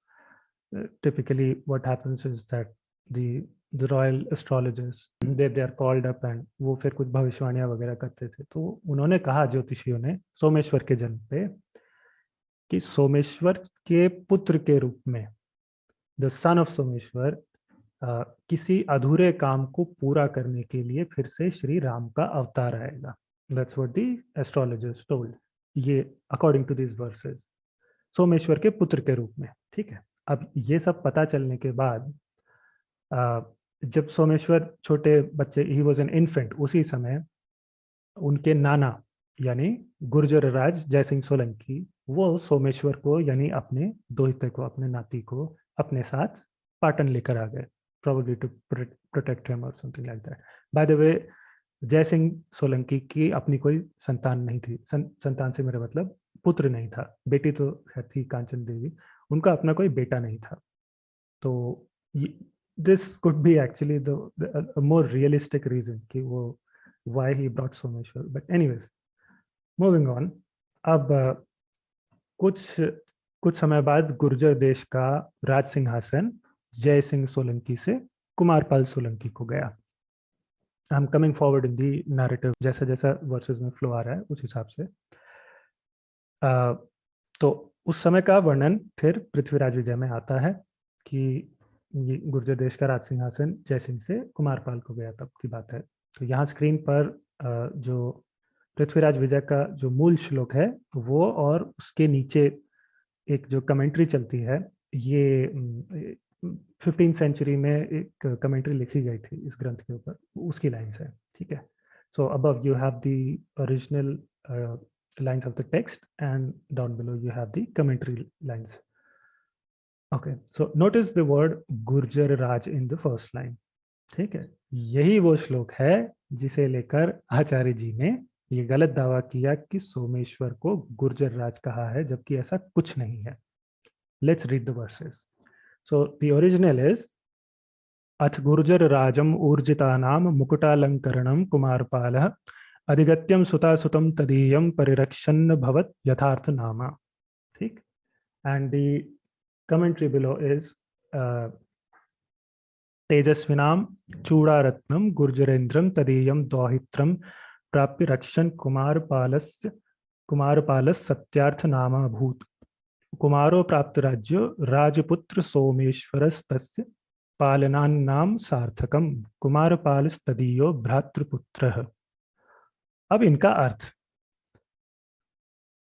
Speaker 1: typically what happens is that the royal astrologers, they are called up and वो फिर कुछ भविष्यवाणियां वगैरह करते थे। तो उन्होंने कहा ज्योतिषियों ने सोमेश्वर के जन्म पे कि सोमेश्वर के पुत्र के रूप में, द सन ऑफ सोमेश्वर, किसी अधूरे काम को पूरा करने के लिए फिर से श्री राम का अवतार आएगा। That's what the astrologers told, ये according to this verses, Someshwar के पुत्र के रूप में, ठीक है। अब ये सब पता चलने के बाद, जब सोमेश्वर छोटे बच्चे, ही वॉज एन इन्फेंट, उसी समय उनके नाना यानी गुर्जर राज जय सिंह सोलंकी, वो सोमेश्वर को यानी अपने दोहिते को, अपने नाती को अपने साथ पाटन लेकर आ गए, probably to protect him or something like that. By the way, जय सिंह सोलंकी की अपनी कोई संतान नहीं थी, संतान से मेरा मतलब पुत्र नहीं था, बेटी तो थी कांचन देवी, उनका अपना कोई बेटा नहीं था। तो this could be actually the more realistic reason कि वो why he brought Someshwar, but anyways moving on. अब कुछ समय बाद गुर्जर देश का राज सिंहासन जय सिंह सोलंकी से कुमारपाल सोलंकी को गया। आई am coming forward in the narrative, जैसा जैसा वर्सेस में फ्लो आ रहा है उस हिसाब से। तो उस समय का वर्णन फिर पृथ्वीराज विजय में आता है कि ये गुर्जर देश का राज सिंहासन जय सिंह से कुमारपाल को गया, तब की बात है। तो यहाँ स्क्रीन पर जो पृथ्वीराज विजय का जो मूल श्लोक है वो, और उसके नीचे एक जो कमेंट्री चलती है, ये 15th सेंचुरी में एक कमेंट्री लिखी गई थी इस ग्रंथ के ऊपर, उसकी लाइन्स है, ठीक है। So above you have the original lines of the text and down below you have the commentary lines. Okay, so notice the word Gurjar Raj in the first line, ठीक है। यही वो श्लोक है जिसे लेकर आचार्य जी ने ये गलत दावा किया कि सोमेश्वर को गुर्जर राज कहा है, जबकि ऐसा कुछ नहीं है। Let's read the versus. So the original is, अथ गुर्जर राजम ऊर्जितानां मुकुटालंकरणं कुमारपालः अधिगत्यम सुतासुतम तदीयम परिरक्षन् भवत यथार्थ नामा। ठीक। And the commentary below is, तेजस्विनाम चूड़ारत्नम गुर्जरेन्द्रम तदीयम दौहित्रम प्राप्य रक्षन् कुमारपालस् सत्यार्थ नामा भूत। कुमारो प्राप्त राज्यो राजपुत्र सोमेश्वरस्तस्य पालनान्नाम सार्थकम कुमारपालस्तदीयो भ्रातृपुत्रः। अब इनका अर्थ,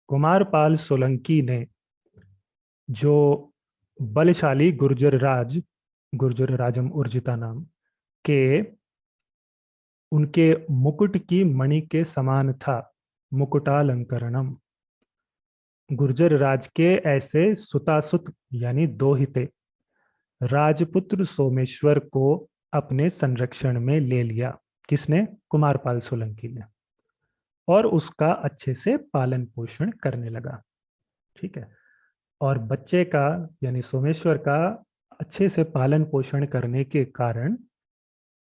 Speaker 1: कुमारपाल सोलंकी ने जो बलशाली गुर्जर राजम उर्जिता नाम के उनके मुकुट की मणि के समान था, मुकुटालंकरणम, गुर्जर राज के ऐसे सुतासुत यानी दो हिते राजपुत्र सोमेश्वर को अपने संरक्षण में ले लिया। किसने? कुमारपाल सोलंकी ने। और उसका अच्छे से पालन पोषण करने लगा। ठीक है। और बच्चे का यानी सोमेश्वर का अच्छे से पालन पोषण करने के कारण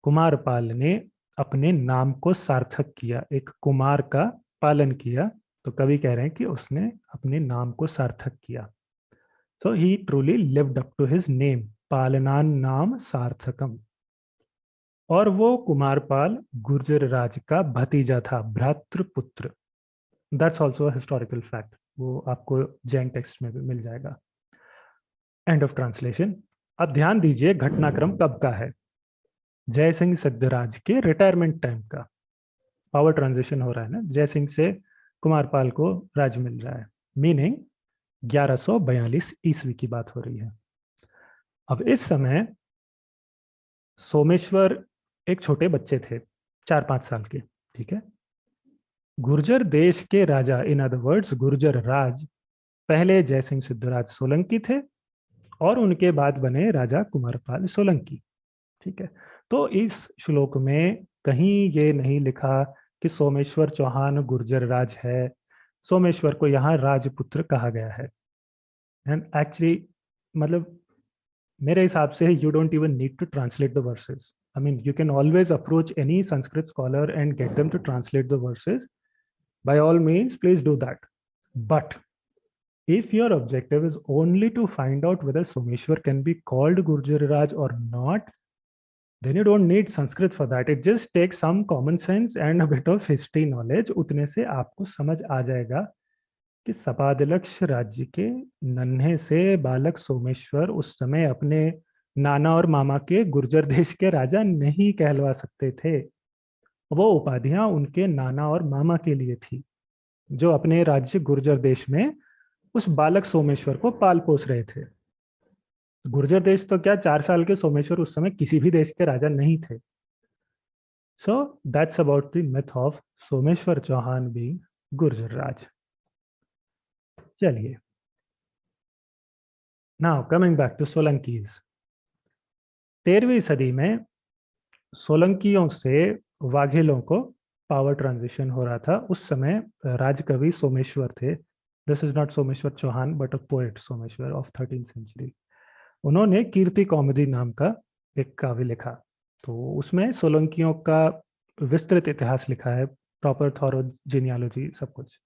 Speaker 1: कुमारपाल ने अपने नाम को सार्थक किया। एक कुमार का पालन किया, तो कवि कह रहे हैं कि उसने अपने नाम को सार्थक किया। So he truly lived up to his name, पालनान नाम सार्थकम। और वो कुमारपाल गुर्जर राज का भतीजा था, भ्रातृपुत्र। दैट्स ऑल्सो हिस्टोरिकल फैक्ट, वो आपको जैन टेक्स्ट में भी मिल जाएगा। End of translation. अब ध्यान दीजिए घटनाक्रम कब का है? जय सिंह सिद्धराज के रिटायरमेंट टाइम का। पावर ट्रांजिशन हो रहा है ना, जय सिंह से कुमारपाल को राज मिल रहा है, मीनिंग 1142 ईस्वी की बात हो रही है। अब इस समय सोमेश्वर एक छोटे बच्चे थे, 4-5 साल के। ठीक है। गुर्जर देश के राजा, इन अदर वर्ड्स गुर्जर राज, पहले जय सिंह सिद्धराज सोलंकी थे और उनके बाद बने राजा कुमारपाल सोलंकी। ठीक है। तो इस श्लोक में कहीं ये नहीं लिखा कि सोमेश्वर चौहान गुर्जर राज है। सोमेश्वर को यहाँ राजपुत्र कहा गया है। एंड एक्चुअली मतलब मेरे हिसाब से you don't even need to translate the verses. I mean you can always approach any Sanskrit scholar and get them to translate the verses. By all means, please do that. But if your objective is only to find out whether Someshwar can be called Gurjar Raj or not, then you don't need Sanskrit for that. It just takes some common sense and a bit of history knowledge. उतने से आपको समझ आ जाएगा कि सपादलक्ष राज्य के नन्हे से बालक सोमेश्वर उस समय अपने नाना और मामा के गुर्जर देश के राजा नहीं कहलवा सकते थे। वो उपाधियां उनके नाना और मामा के लिए थी, जो अपने राज्य गुर्जर देश में उस बालक सोमेश्वर को पाल पोस रहे थे। गुर्जर देश तो क्या, 4 साल के सोमेश्वर उस समय किसी भी देश के राजा नहीं थे। So that's about the myth of Someshwar Chauhan being Gurjar राज। चलिए, now coming back to Solankis. 13वीं सदी में सोलंकियों से वाघेलों को पावर ट्रांजिशन हो रहा था। उस समय राजकवि सोमेश्वर थे। This is not Someshwar Chauhan but a poet Someshwar of 13th century. उन्होंने कीर्ति कौमुदी नाम का एक काव्य लिखा। तो उसमें सोलंकियों का विस्तृत इतिहास लिखा है, प्रॉपर थॉरो जीनियोलॉजी सब कुछ।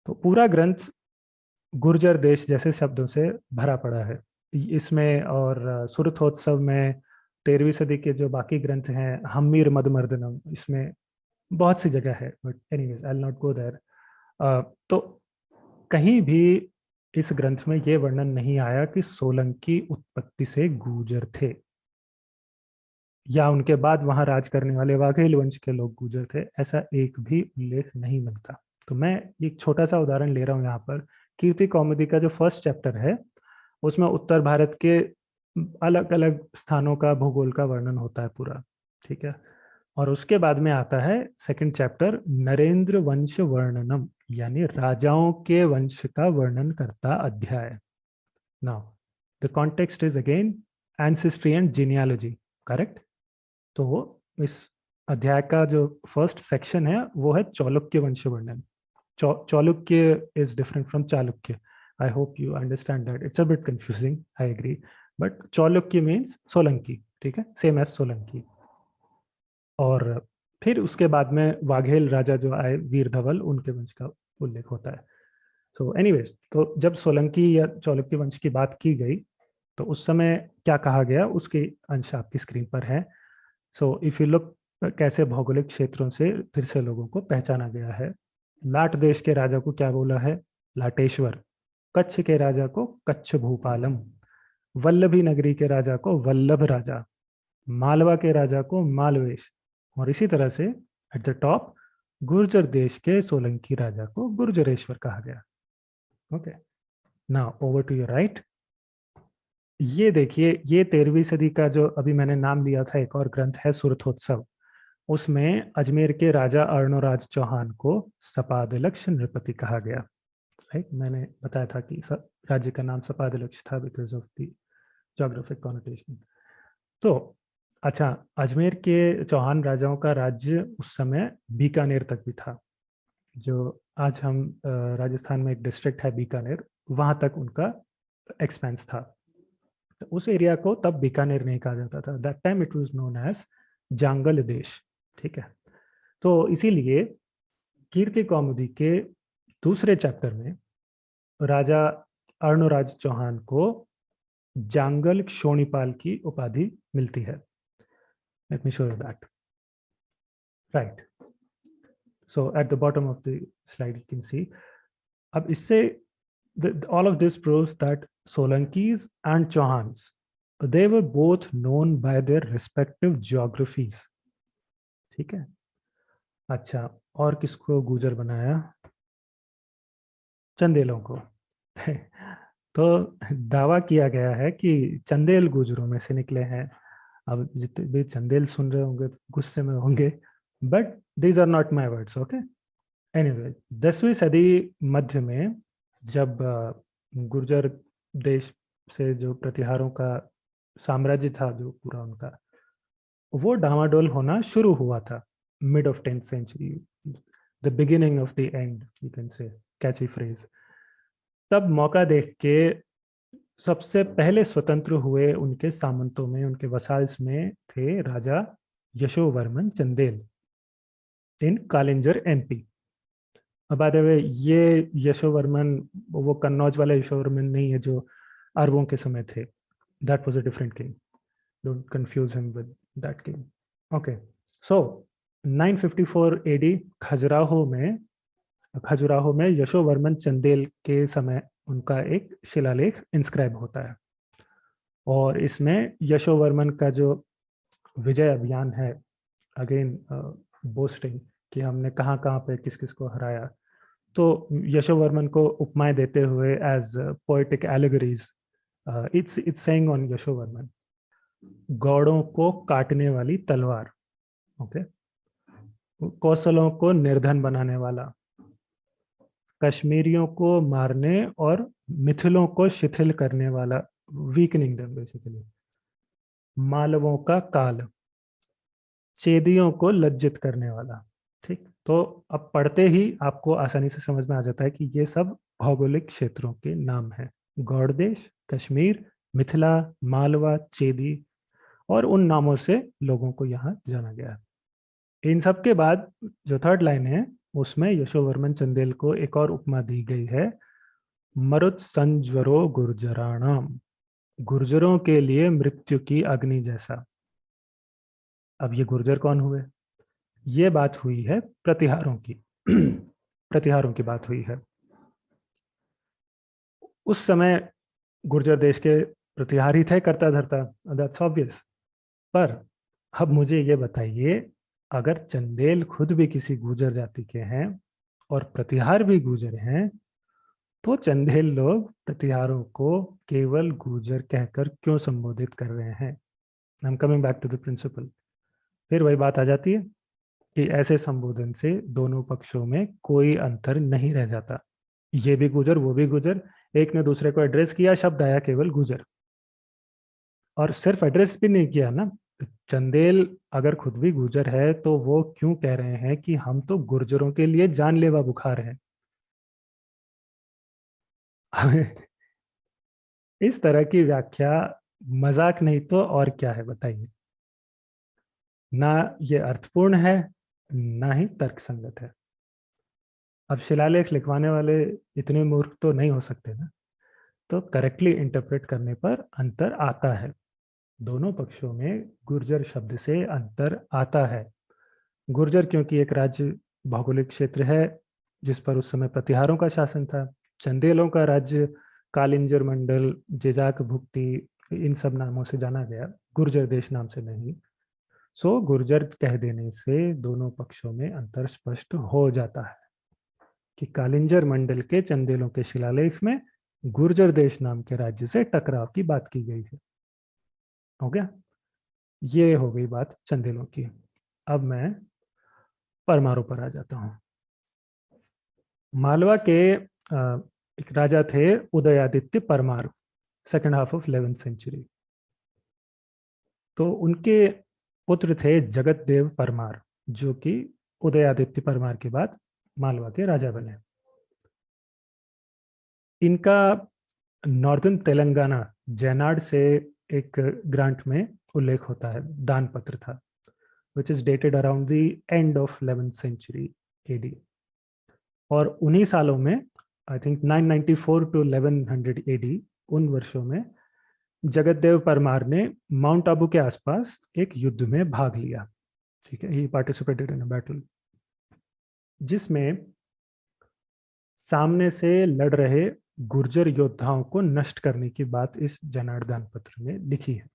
Speaker 1: तो पूरा ग्रंथ गुर्जर देश जैसे शब्दों से भरा पड़ा है इसमें। और सुरथोत्सव में 13वीं सदी के जो बाकी ग्रंथ हैं, हम्मीर मदमर्दनम, इसमें बहुत सी जगह है, but anyways I will not go there. तो कहीं भी इस ग्रंथ में ये वर्णन नहीं आया कि सोलंकी उत्पत्ति से गुर्जर थे या उनके बाद वहां राज करने वाले वाघेल वंश के लोग गुर्जर थे। ऐसा एक भी उल्लेख नहीं मिलता। तो मैं एक छोटा सा उदाहरण ले रहा हूँ यहाँ पर। कीर्ति कौमुदी का जो फर्स्ट चैप्टर है, उसमें उत्तर भारत के अलग अलग स्थानों का भूगोल का वर्णन होता है पूरा। ठीक है। और उसके बाद में आता है सेकंड चैप्टर, नरेंद्र वंश वर्णनम, यानी राजाओं के वंश का वर्णन करता अध्याय। Now the context is again ancestry and genealogy, correct? तो इस अध्याय का जो फर्स्ट सेक्शन है वो है चालुक्य वंश वर्णन. Chalukya is different from Chalukya. I hope you understand that. It's a bit confusing, I agree. But Chalukya means Solanki, ठीक है, सेम एज सोलंकी. और फिर उसके बाद में वाघेल राजा जो आए वीर धवल, उनके वंश का उल्लेख होता है. सो एनीवेज, तो जब सोलंकी या चालुक्य वंश की बात की गई तो उस समय क्या कहा गया उसके अंश आपकी स्क्रीन पर है. सो इफ यू लुक, कैसे भौगोलिक क्षेत्रों से फिर से लोगों को पहचाना गया है. लाट देश के राजा को क्या बोला है? लाटेश्वर. कच्छ के राजा को कच्छ भूपालम. वल्लभी नगरी के राजा को वल्लभ राजा. मालवा के राजा को मालवेश. और इसी तरह से एट द टॉप गुर्जर देश के सोलंकी राजा को गुर्जरेश्वर कहा गया. Okay, now over to your right. ये देखिए, ये 13वीं सदी का जो अभी मैंने नाम लिया था एक और ग्रंथ है सुरथोत्सव. उसमें अजमेर के राजा अर्णोराज चौहान को सपादलक्ष नृपति कहा गया. राइट, मैंने बताया था कि राज्य का नाम सपादलक्ष था because of the geographic connotation. तो अच्छा, अजमेर के चौहान राजाओं का राज्य उस समय बीकानेर तक भी था. जो आज हम राजस्थान में एक डिस्ट्रिक्ट है बीकानेर, वहां तक उनका एक्सपेंस था. तो उस एरिया को तब बीकानेर नहीं कहा जाता था. That time it was known as Jangal Desh. ठीक है, तो इसीलिए कीर्ति कौमुदी के दूसरे चैप्टर में राजा अर्णोराज चौहान को जांगल क्षोणिपाल की उपाधि मिलती है. Late me show you that. Right, so at the bottom of the slide you can see. अब इससे all of this proves that Solankis and Chauhans, they were both known by their respective geographies. ठीक है. अच्छा, और किसको गुजर बनाया? चंदेलों को. तो दावा किया गया है कि चंदेल गुजरों में से निकले हैं. अब जितने भी चंदेल सुन रहे होंगे गुस्से में होंगे, but these are not my words. Okay, anyway, 10वीं सदी मध्य में जब गुर्जर देश से जो प्रतिहारों का साम्राज्य था, जो पूरा उनका, वो डामाडोल होना शुरू हुआ था. Mid of 10th century, the beginning of the end, you can say, catchy phrase. तब मौका देख के सबसे पहले स्वतंत्र हुए उनके सामंतों में, उनके वसाल्स में थे Raja Yashovarman Chandel in Kalinjar MP. By the way, ये यशोवर्मन वो कन्नौज वाला यशोवर्मन नहीं है जो अरबों के समय थे. That was a different king. Don't confuse him with that king. Okay, so 954 AD Khajuraho में यशोवर्मन चंदेल के समय उनका एक शिलालेख इंस्क्राइब होता है. और इसमें यशोवर्मन का जो विजय अभियान है, अगेन बोस्टिंग कि हमने कहाँ कहाँ पे किस किस को हराया, तो यशोवर्मन को उपमाएं देते हुए as poetic allegories, it's saying on Yashovarman. गौड़ों को काटने वाली तलवार, ओके, कौशलों को निर्धन बनाने वाला, कश्मीरियों को मारने और मिथिलों को शिथिल करने वाला, वीकनिंग देम बेसिकली, मालवों का काल, चेदियों को लज्जित करने वाला. ठीक, तो अब पढ़ते ही आपको आसानी से समझ में आ जाता है कि ये सब भौगोलिक क्षेत्रों के नाम हैं. गौड़ देश, कश्मीर, मिथिला, मालवा, चेदी, और उन नामों से लोगों को यहाँ जाना गया. इन सब के बाद जो थर्ड लाइन है उसमें यशोवर्मन चंदेल को एक और उपमा दी गई है, मरुत संज्वरो गुर्जराणाम, गुर्जरों के लिए मृत्यु की अग्नि जैसा. अब ये गुर्जर कौन हुए? ये बात हुई है प्रतिहारों की. प्रतिहारों की बात हुई है. उस समय गुर्जर देश के प्रतिहार ही थे करता धरता, दैट्स ऑब्वियस. पर अब मुझे ये बताइए, अगर चंदेल खुद भी किसी गुर्जर जाति के हैं और प्रतिहार भी गुर्जर हैं, तो चंदेल लोग प्रतिहारों को केवल गुर्जर कहकर क्यों संबोधित कर रहे हैं? I am coming back to the principle. फिर वही बात आ जाती है कि ऐसे संबोधन से दोनों पक्षों में कोई अंतर नहीं रह जाता. ये भी गुजर, वो भी गुजर, एक ने दूसरे को एड्रेस किया, शब्द आया केवल गुजर. और सिर्फ एड्रेस भी नहीं किया ना, चंदेल अगर खुद भी गुर्जर है तो वो क्यों कह रहे हैं कि हम तो गुर्जरों के लिए जानलेवा बुखार है? इस तरह की व्याख्या मजाक नहीं तो और क्या है, बताइए। ना ये अर्थपूर्ण है, ना ही तर्कसंगत है। अब शिलालेख लिखवाने वाले इतने मूर्ख तो नहीं हो सकते ना, तो करेक्टली इंटरप्रेट करने पर अंतर आता है। दोनों पक्षों में गुर्जर शब्द से अंतर आता है। गुर्जर क्योंकि एक राज्य भौगोलिक क्षेत्र है जिस पर उस समय प्रतिहारों का शासन था। चंदेलों का राज्य कालिंजर मंडल, जेजाक भुक्ति, इन सब नामों से जाना गया, गुर्जर देश नाम से नहीं। सो गुर्जर कह देने से दोनों पक्षों में अंतर स्पष्ट हो जाता है कि कालिंजर मंडल के चंदेलों के शिलालेख में गुर्जर देश नाम के राज्य से टकराव की बात की गई है। हो गया, ये हो गई बात चंदेलों की। अब मैं परमारों पर आ जाता हूँ। मालवा के एक राजा थे Udayaditya Parmar, second half of 11th century. तो उनके पुत्र थे जगत देव परमार, जो कि उदयादित्य परमार के बाद मालवा के राजा बने। इनका नॉर्दर्न तेलंगाना जैनाड से एक ग्रांट में उल्लेख होता है, दान पत्र था, which is dated around the end of 11th century AD। और उन्हीं सालों में, आई थिंक 994 टू 1100 AD, उन वर्षों में जगतदेव परमार ने माउंट आबू के आसपास एक युद्ध में भाग लिया। ठीक है, ही पार्टिसिपेटेड इन अ बैटल जिसमें सामने से लड़ रहे गुर्जर योद्धाओं को नष्ट करने की बात इस जनार्दन पत्र में लिखी है।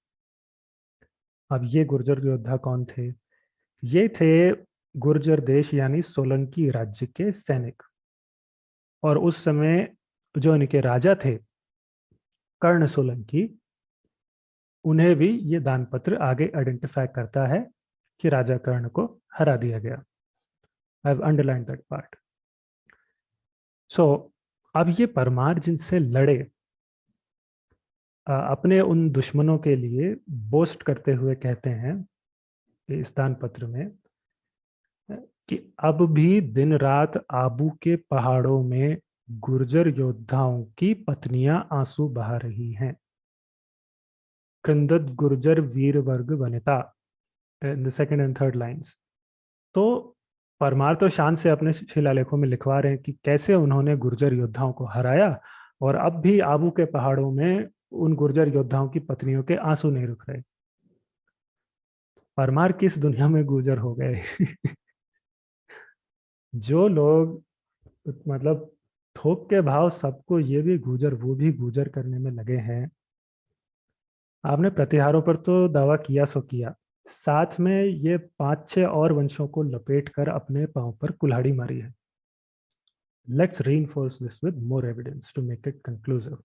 Speaker 1: अब ये गुर्जर योद्धा कौन थे? ये थे गुर्जर देश यानी सोलंकी राज्य के सैनिक। और उस समय जो इनके राजा थे कर्ण सोलंकी, उन्हें भी ये दान पत्र आगे आइडेंटिफाई करता है कि राजा कर्ण को हरा दिया गया। I have underline that part. So अब ये परमार जिनसे लड़े, अपने उन दुश्मनों के लिए बोस्ट करते हुए कहते हैं इस दान पत्र में कि अब भी दिन रात आबू के पहाड़ों में गुर्जर योद्धाओं की पत्नियां आंसू बहा रही हैं। क्रंदत गुर्जर वीर वर्ग Vanita, in the second and third lines. तो परमार तो शान से अपने शिलालेखों में लिखवा रहे हैं कि कैसे उन्होंने गुर्जर योद्धाओं को हराया, और अब भी आबू के पहाड़ों में उन गुर्जर योद्धाओं की पत्नियों के आंसू नहीं रुक रहे। परमार किस दुनिया में गुर्जर हो गए? जो लोग मतलब थोक के भाव सबको ये भी गुर्जर वो भी गुर्जर करने में लगे हैं। आपने प्रतिहारों पर तो दावा किया सो किया, साथ में ये 5-6 और वंशों को लपेट कर अपने पांव पर कुल्हाड़ी मारी है। Let's reinforce this with more evidence to make it conclusive.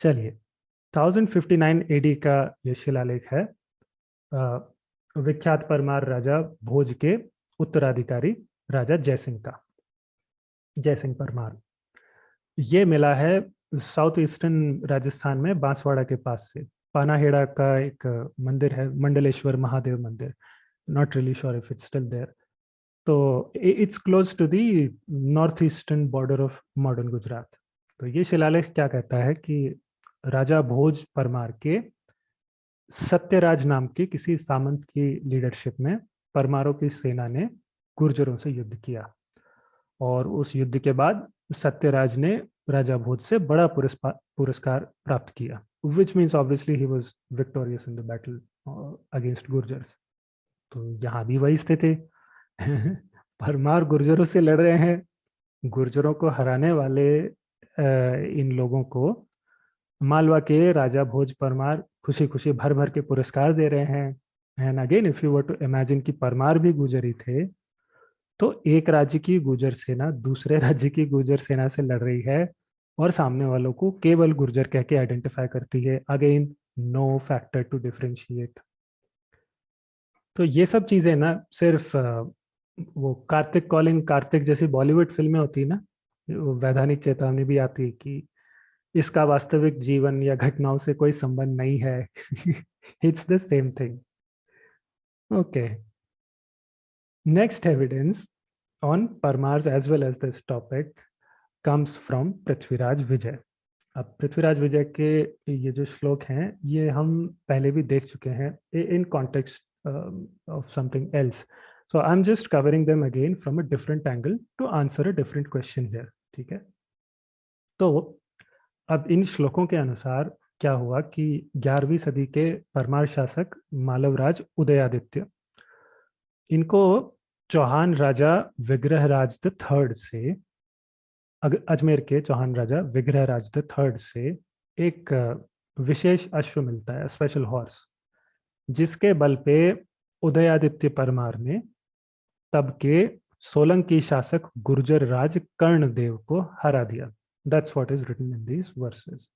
Speaker 1: चलिए, 1059 एडी का यह शिलालेख है विख्यात परमार राजा भोज के उत्तराधिकारी राजा जयसिंह का, जयसिंह परमार। ये मिला है साउथ ईस्टर्न राजस्थान में बांसवाड़ा के पास से। पानाहेड़ा का एक मंदिर है, Mandleshwar Mahadev Mandir, not really sure if it's still there. तो it's close to the north eastern border of modern Gujarat. तो ये शिलालेख क्या कहता है कि राजा भोज परमार के सत्यराज नाम के किसी सामंत की लीडरशिप में परमारों की सेना ने गुर्जरों से युद्ध किया, और उस युद्ध के बाद सत्यराज ने राजा भोज से बड़ा पुरस्कार प्राप्त किया, which means obviously he was victorious in the battle against गुर्जर्स। तो यहाँ भी वही स्थिति। परमार गुर्जरों से लड़ रहे हैं, गुर्जरों को हराने वाले इन लोगों को मालवा के राजा भोज परमार खुशी खुशी भर भर के पुरस्कार दे रहे हैं। And again if you were to imagine कि परमार भी गुर्जरी थे, तो एक राज्य की गुर्जर सेना दूसरे राज्य की गुर्जर सेना से लड़ रही है और सामने वालों को केवल गुर्जर कह के आइडेंटिफाई करती है। Again no factor to differentiate. तो ये सब चीजें ना सिर्फ वो कार्तिक कॉलिंग कार्तिक जैसी बॉलीवुड फिल्में होती है ना, वो वैधानिक चेतावनी भी आती है कि इसका वास्तविक जीवन या घटनाओं से कोई संबंध नहीं है। It's the same thing. Okay. Next evidence on Parmars as well as this topic comes from Prithviraj विजय. अब पृथ्वीराज विजय के ये जो श्लोक हैं ये हम पहले भी देख चुके हैं in context of something else. So I'm just covering them again from a different angle to answer a different question here. ठीक है. तो अब इन श्लोकों के अनुसार क्या हुआ कि 11वीं सदी के परमार शासक मालवराज उदयादित्य, इनको चौहान राजा विग्रहराज द थर्ड से, अजमेर के चौहान राजा विग्रहराज द थर्ड से एक विशेष अश्व मिलता है, स्पेशल हॉर्स, जिसके बल पे उदयादित्य परमार ने तब के सोलंकी शासक गुर्जर राज कर्णदेव को हरा दिया. That's what is written in these verses.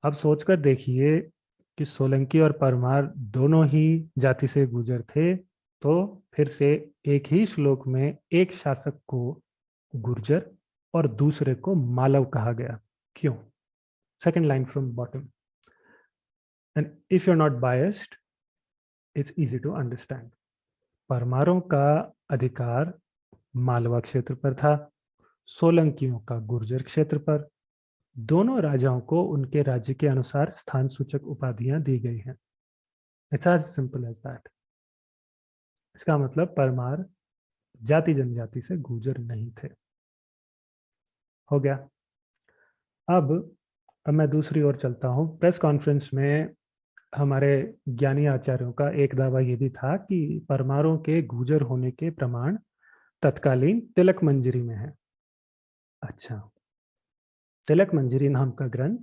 Speaker 1: अब सोचकर देखिए कि सोलंकी और परमार दोनों ही जाति से गुर्जर थे, तो फिर से एक ही श्लोक में एक शासक को गुर्जर और दूसरे को मालव कहा गया. क्यों? Second line from bottom. And if you are not biased, it's easy to understand. परमारों का अधिकार मालवा क्षेत्र पर था, सोलंकियों का गुर्जर क्षेत्र पर. दोनों राजाओं को उनके राज्य के अनुसार स्थान सूचक उपाधियां दी गई हैं. It's as simple as that. इसका मतलब परमार जाति जनजाति से गुर्जर नहीं थे. हो गया. अब मैं दूसरी ओर चलता हूँ. प्रेस कॉन्फ्रेंस में हमारे ज्ञानी आचार्यों का एक दावा ये भी था कि परमारों के गुर्जर होने के प्रमाण तत्कालीन तिलक मंजरी में है. अच्छा, तिलक मंजरी नाम का ग्रंथ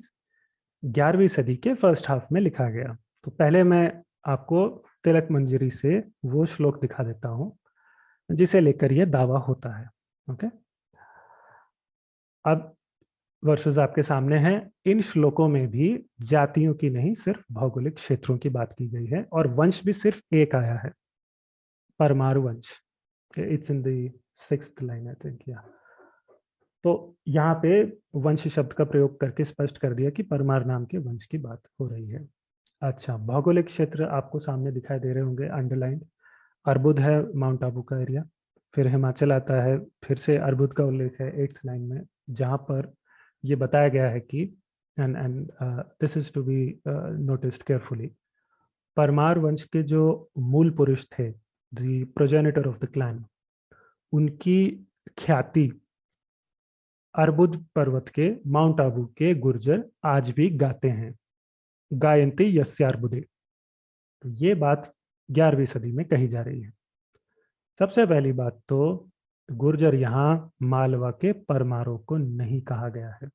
Speaker 1: 11वीं सदी के फर्स्ट हाफ में लिखा गया. तो पहले मैं आपको तिलक मंजरी से वो श्लोक दिखा देता हूँ जिसे लेकर यह दावा होता है. ओके, अब वर्सेस आपके सामने हैं. इन श्लोकों में भी जातियों की नहीं, सिर्फ भौगोलिक क्षेत्रों की बात की गई है, और वंश भी सिर्फ एक आया है, परमार वंश. It's in the 6th line I think. या तो यहाँ पे वंश शब्द का प्रयोग करके स्पष्ट कर दिया कि परमार नाम के वंश की बात हो रही है. अच्छा, भौगोलिक क्षेत्र आपको सामने दिखाई दे रहे होंगे अंडरलाइन. अर्बुद है माउंट आबू का एरिया, फिर हिमाचल आता है, फिर से अर्बुद का उल्लेख है 8th लाइन में, जहाँ पर ये बताया गया है कि and this is to be noticed carefully, Parmar वंश के जो मूल पुरुष थे, the progenitor of the clan, उनकी ख्याति अर्बुद पर्वत के माउंट आबू के गुर्जर आज भी गाते हैं. गायंती यस्यार्बुदे. तो ये बात 11वीं सदी में कही जा रही है. सबसे पहली बात तो गुर्जर यहाँ मालवा के परमारों को नहीं कहा गया है.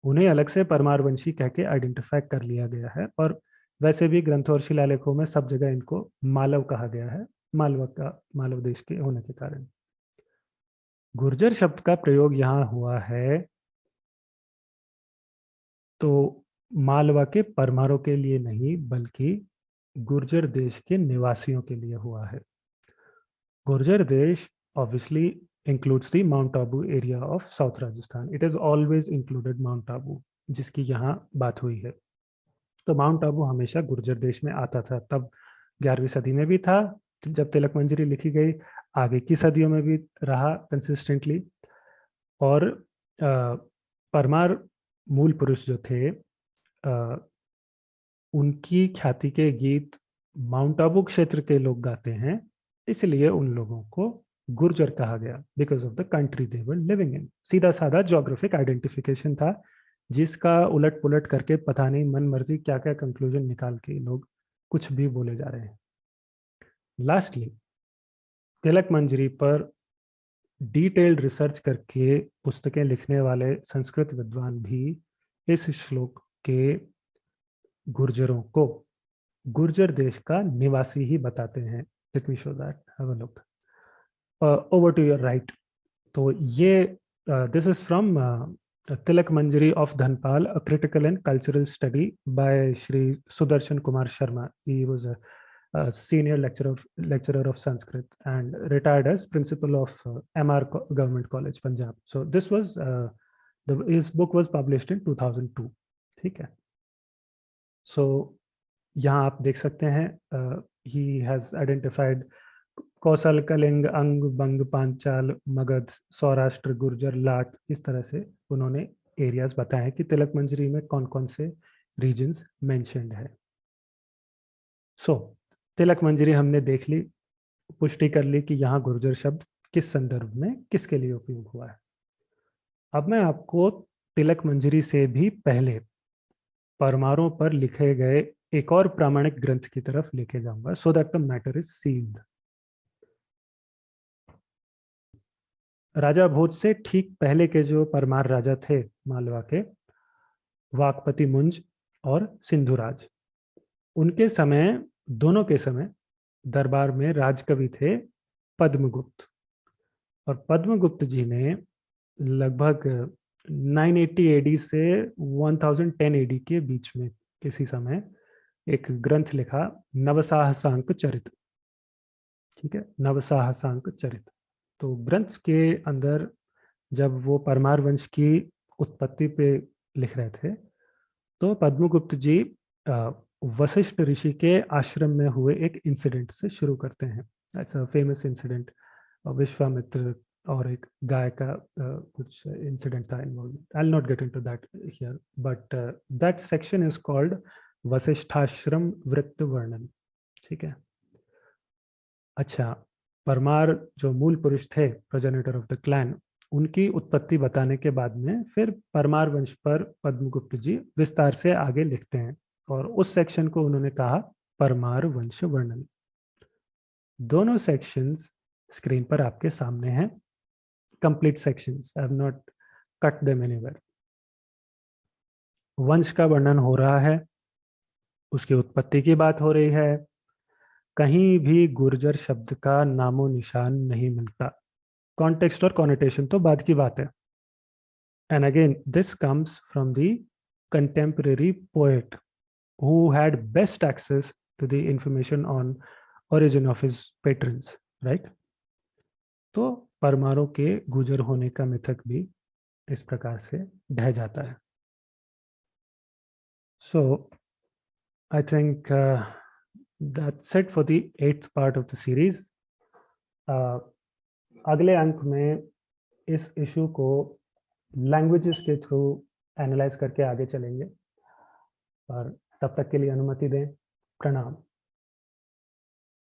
Speaker 1: उन्हें अलग से परमार वंशी कह के आइडेंटिफाई कर लिया गया है, और वैसे भी ग्रंथों और शिलालेखों में सब जगह इनको मालव कहा गया है, मालवा का, मालव देश के होने के कारण. गुर्जर शब्द का प्रयोग यहाँ हुआ है तो मालवा के परमारों के लिए नहीं, बल्कि गुर्जर देश के निवासियों के लिए हुआ है. गुर्जर देश obviously includes the Mount Abu area of South Rajasthan. It has always included Mount Abu, जिसकी यहाँ बात हुई है. तो माउंट आबू हमेशा गुर्जर देश में आता था. तब 11वीं सदी में भी था जब तिलक मंजरी लिखी गई, आगे की सदियों में भी रहा कंसिस्टेंटली. और परमार मूल पुरुष जो थे, उनकी ख्याति के गीत माउंट आबू क्षेत्र के लोग गाते हैं, इसलिए उन लोगों को गुर्जर कहा गया, because of the country they were living in. सीधा साधा ज्योग्राफिक आइडेंटिफिकेशन था, जिसका उलट पुलट करके पता नहीं मन मर्जी क्या क्या कंक्लूजन निकाल के लोग कुछ भी बोले जा रहे हैं. लास्टली, तिलक मंजरी पर डिटेल्ड रिसर्च करके पुस्तकें लिखने वाले संस्कृत विद्वान भी इस श्लोक के गुर्जरों को गुर्जर देश का निवासी ही बताते हैं. Let me show that, have a look. Over to your right. तो ये this is from Tilak Manjari of Dhanpal, a critical and cultural study by Shri Sudarshan Kumar Sharma. He was a senior lecturer of Sanskrit and retired as principal of MR Government College, Punjab. So this was his book was published in 2002. ठीक है. So यहाँ आप देख सकते हैं he has identified कौशल, कलिंग, अंग, बंग, पांचाल, मगध, सौराष्ट्र, गुर्जर, लाट, इस तरह से उन्होंने एरियाज बताए कि तिलक मंजरी में कौन कौन से रीजन्स मेंशन्ड है। सो तिलक मंजरी हमने देख ली, पुष्टि कर ली कि यहाँ गुर्जर शब्द किस संदर्भ में किसके लिए उपयोग हुआ है। अब मैं आपको तिलक मंजरी से भी पहले परमारों पर लिखे गए एक और प्रामाणिक ग्रंथ की तरफ लेके जाऊंगा, so that the matter is sealed. Raja Bhoj से ठीक पहले के जो परमार राजा थे मालवा के, वाकपति मुंज और सिंधुराज, उनके समय, दोनों के समय दरबार में राजकवि थे पद्मगुप्त। और पद्मगुप्त जी ने लगभग 980 एडी से 1010 एडी के बीच में किसी समय एक ग्रंथ लिखा, नवसाहसांक चरित। ठीक है, नवसाहसांक चरित। तो ग्रंथ के अंदर जब वो परमार वंश की उत्पत्ति पे लिख रहे थे, तो पद्मगुप्त जी वशिष्ठ ऋषि के आश्रम में हुए एक इंसिडेंट से शुरू करते हैं। That's a famous incident. Vishwamitra और एक गाय का कुछ इंसिडेंट था involve. I will not get into that here, but that section is called वशिष्ठाश्रम वृत्त वर्णन। ठीक है। अच्छा, परमार जो मूल पुरुष थे, प्रोजेनेटर ऑफ द क्लैन, उनकी उत्पत्ति बताने के बाद में फिर परमार वंश पर पद्मगुप्त जी विस्तार से आगे लिखते हैं, और उस सेक्शन को उन्होंने कहा परमार वंश वर्णन। दोनों सेक्शंस स्क्रीन पर आपके सामने हैं, complete sections, I have not cut them anywhere. वंश का वर्णन हो रहा है, उसकी उत्पत्ति की बात हो रही है, कहीं भी गुर्जर शब्द का नामो निशान नहीं मिलता। कॉन्टेक्स्ट और कॉनिटेशन तो बाद की बात है। And again this comes from the contemporary poet who had best access to the information on origin of his patrons, right? तो परमारों के गुजर होने का मिथक भी इस प्रकार से ढह जाता है। So I think that's it for the 8th part of the series. अगले अंक में इस इशू को लैंग्वेजेस के थ्रू एनालाइज करके आगे चलेंगे, और तब तक के लिए अनुमति दें। प्रणाम।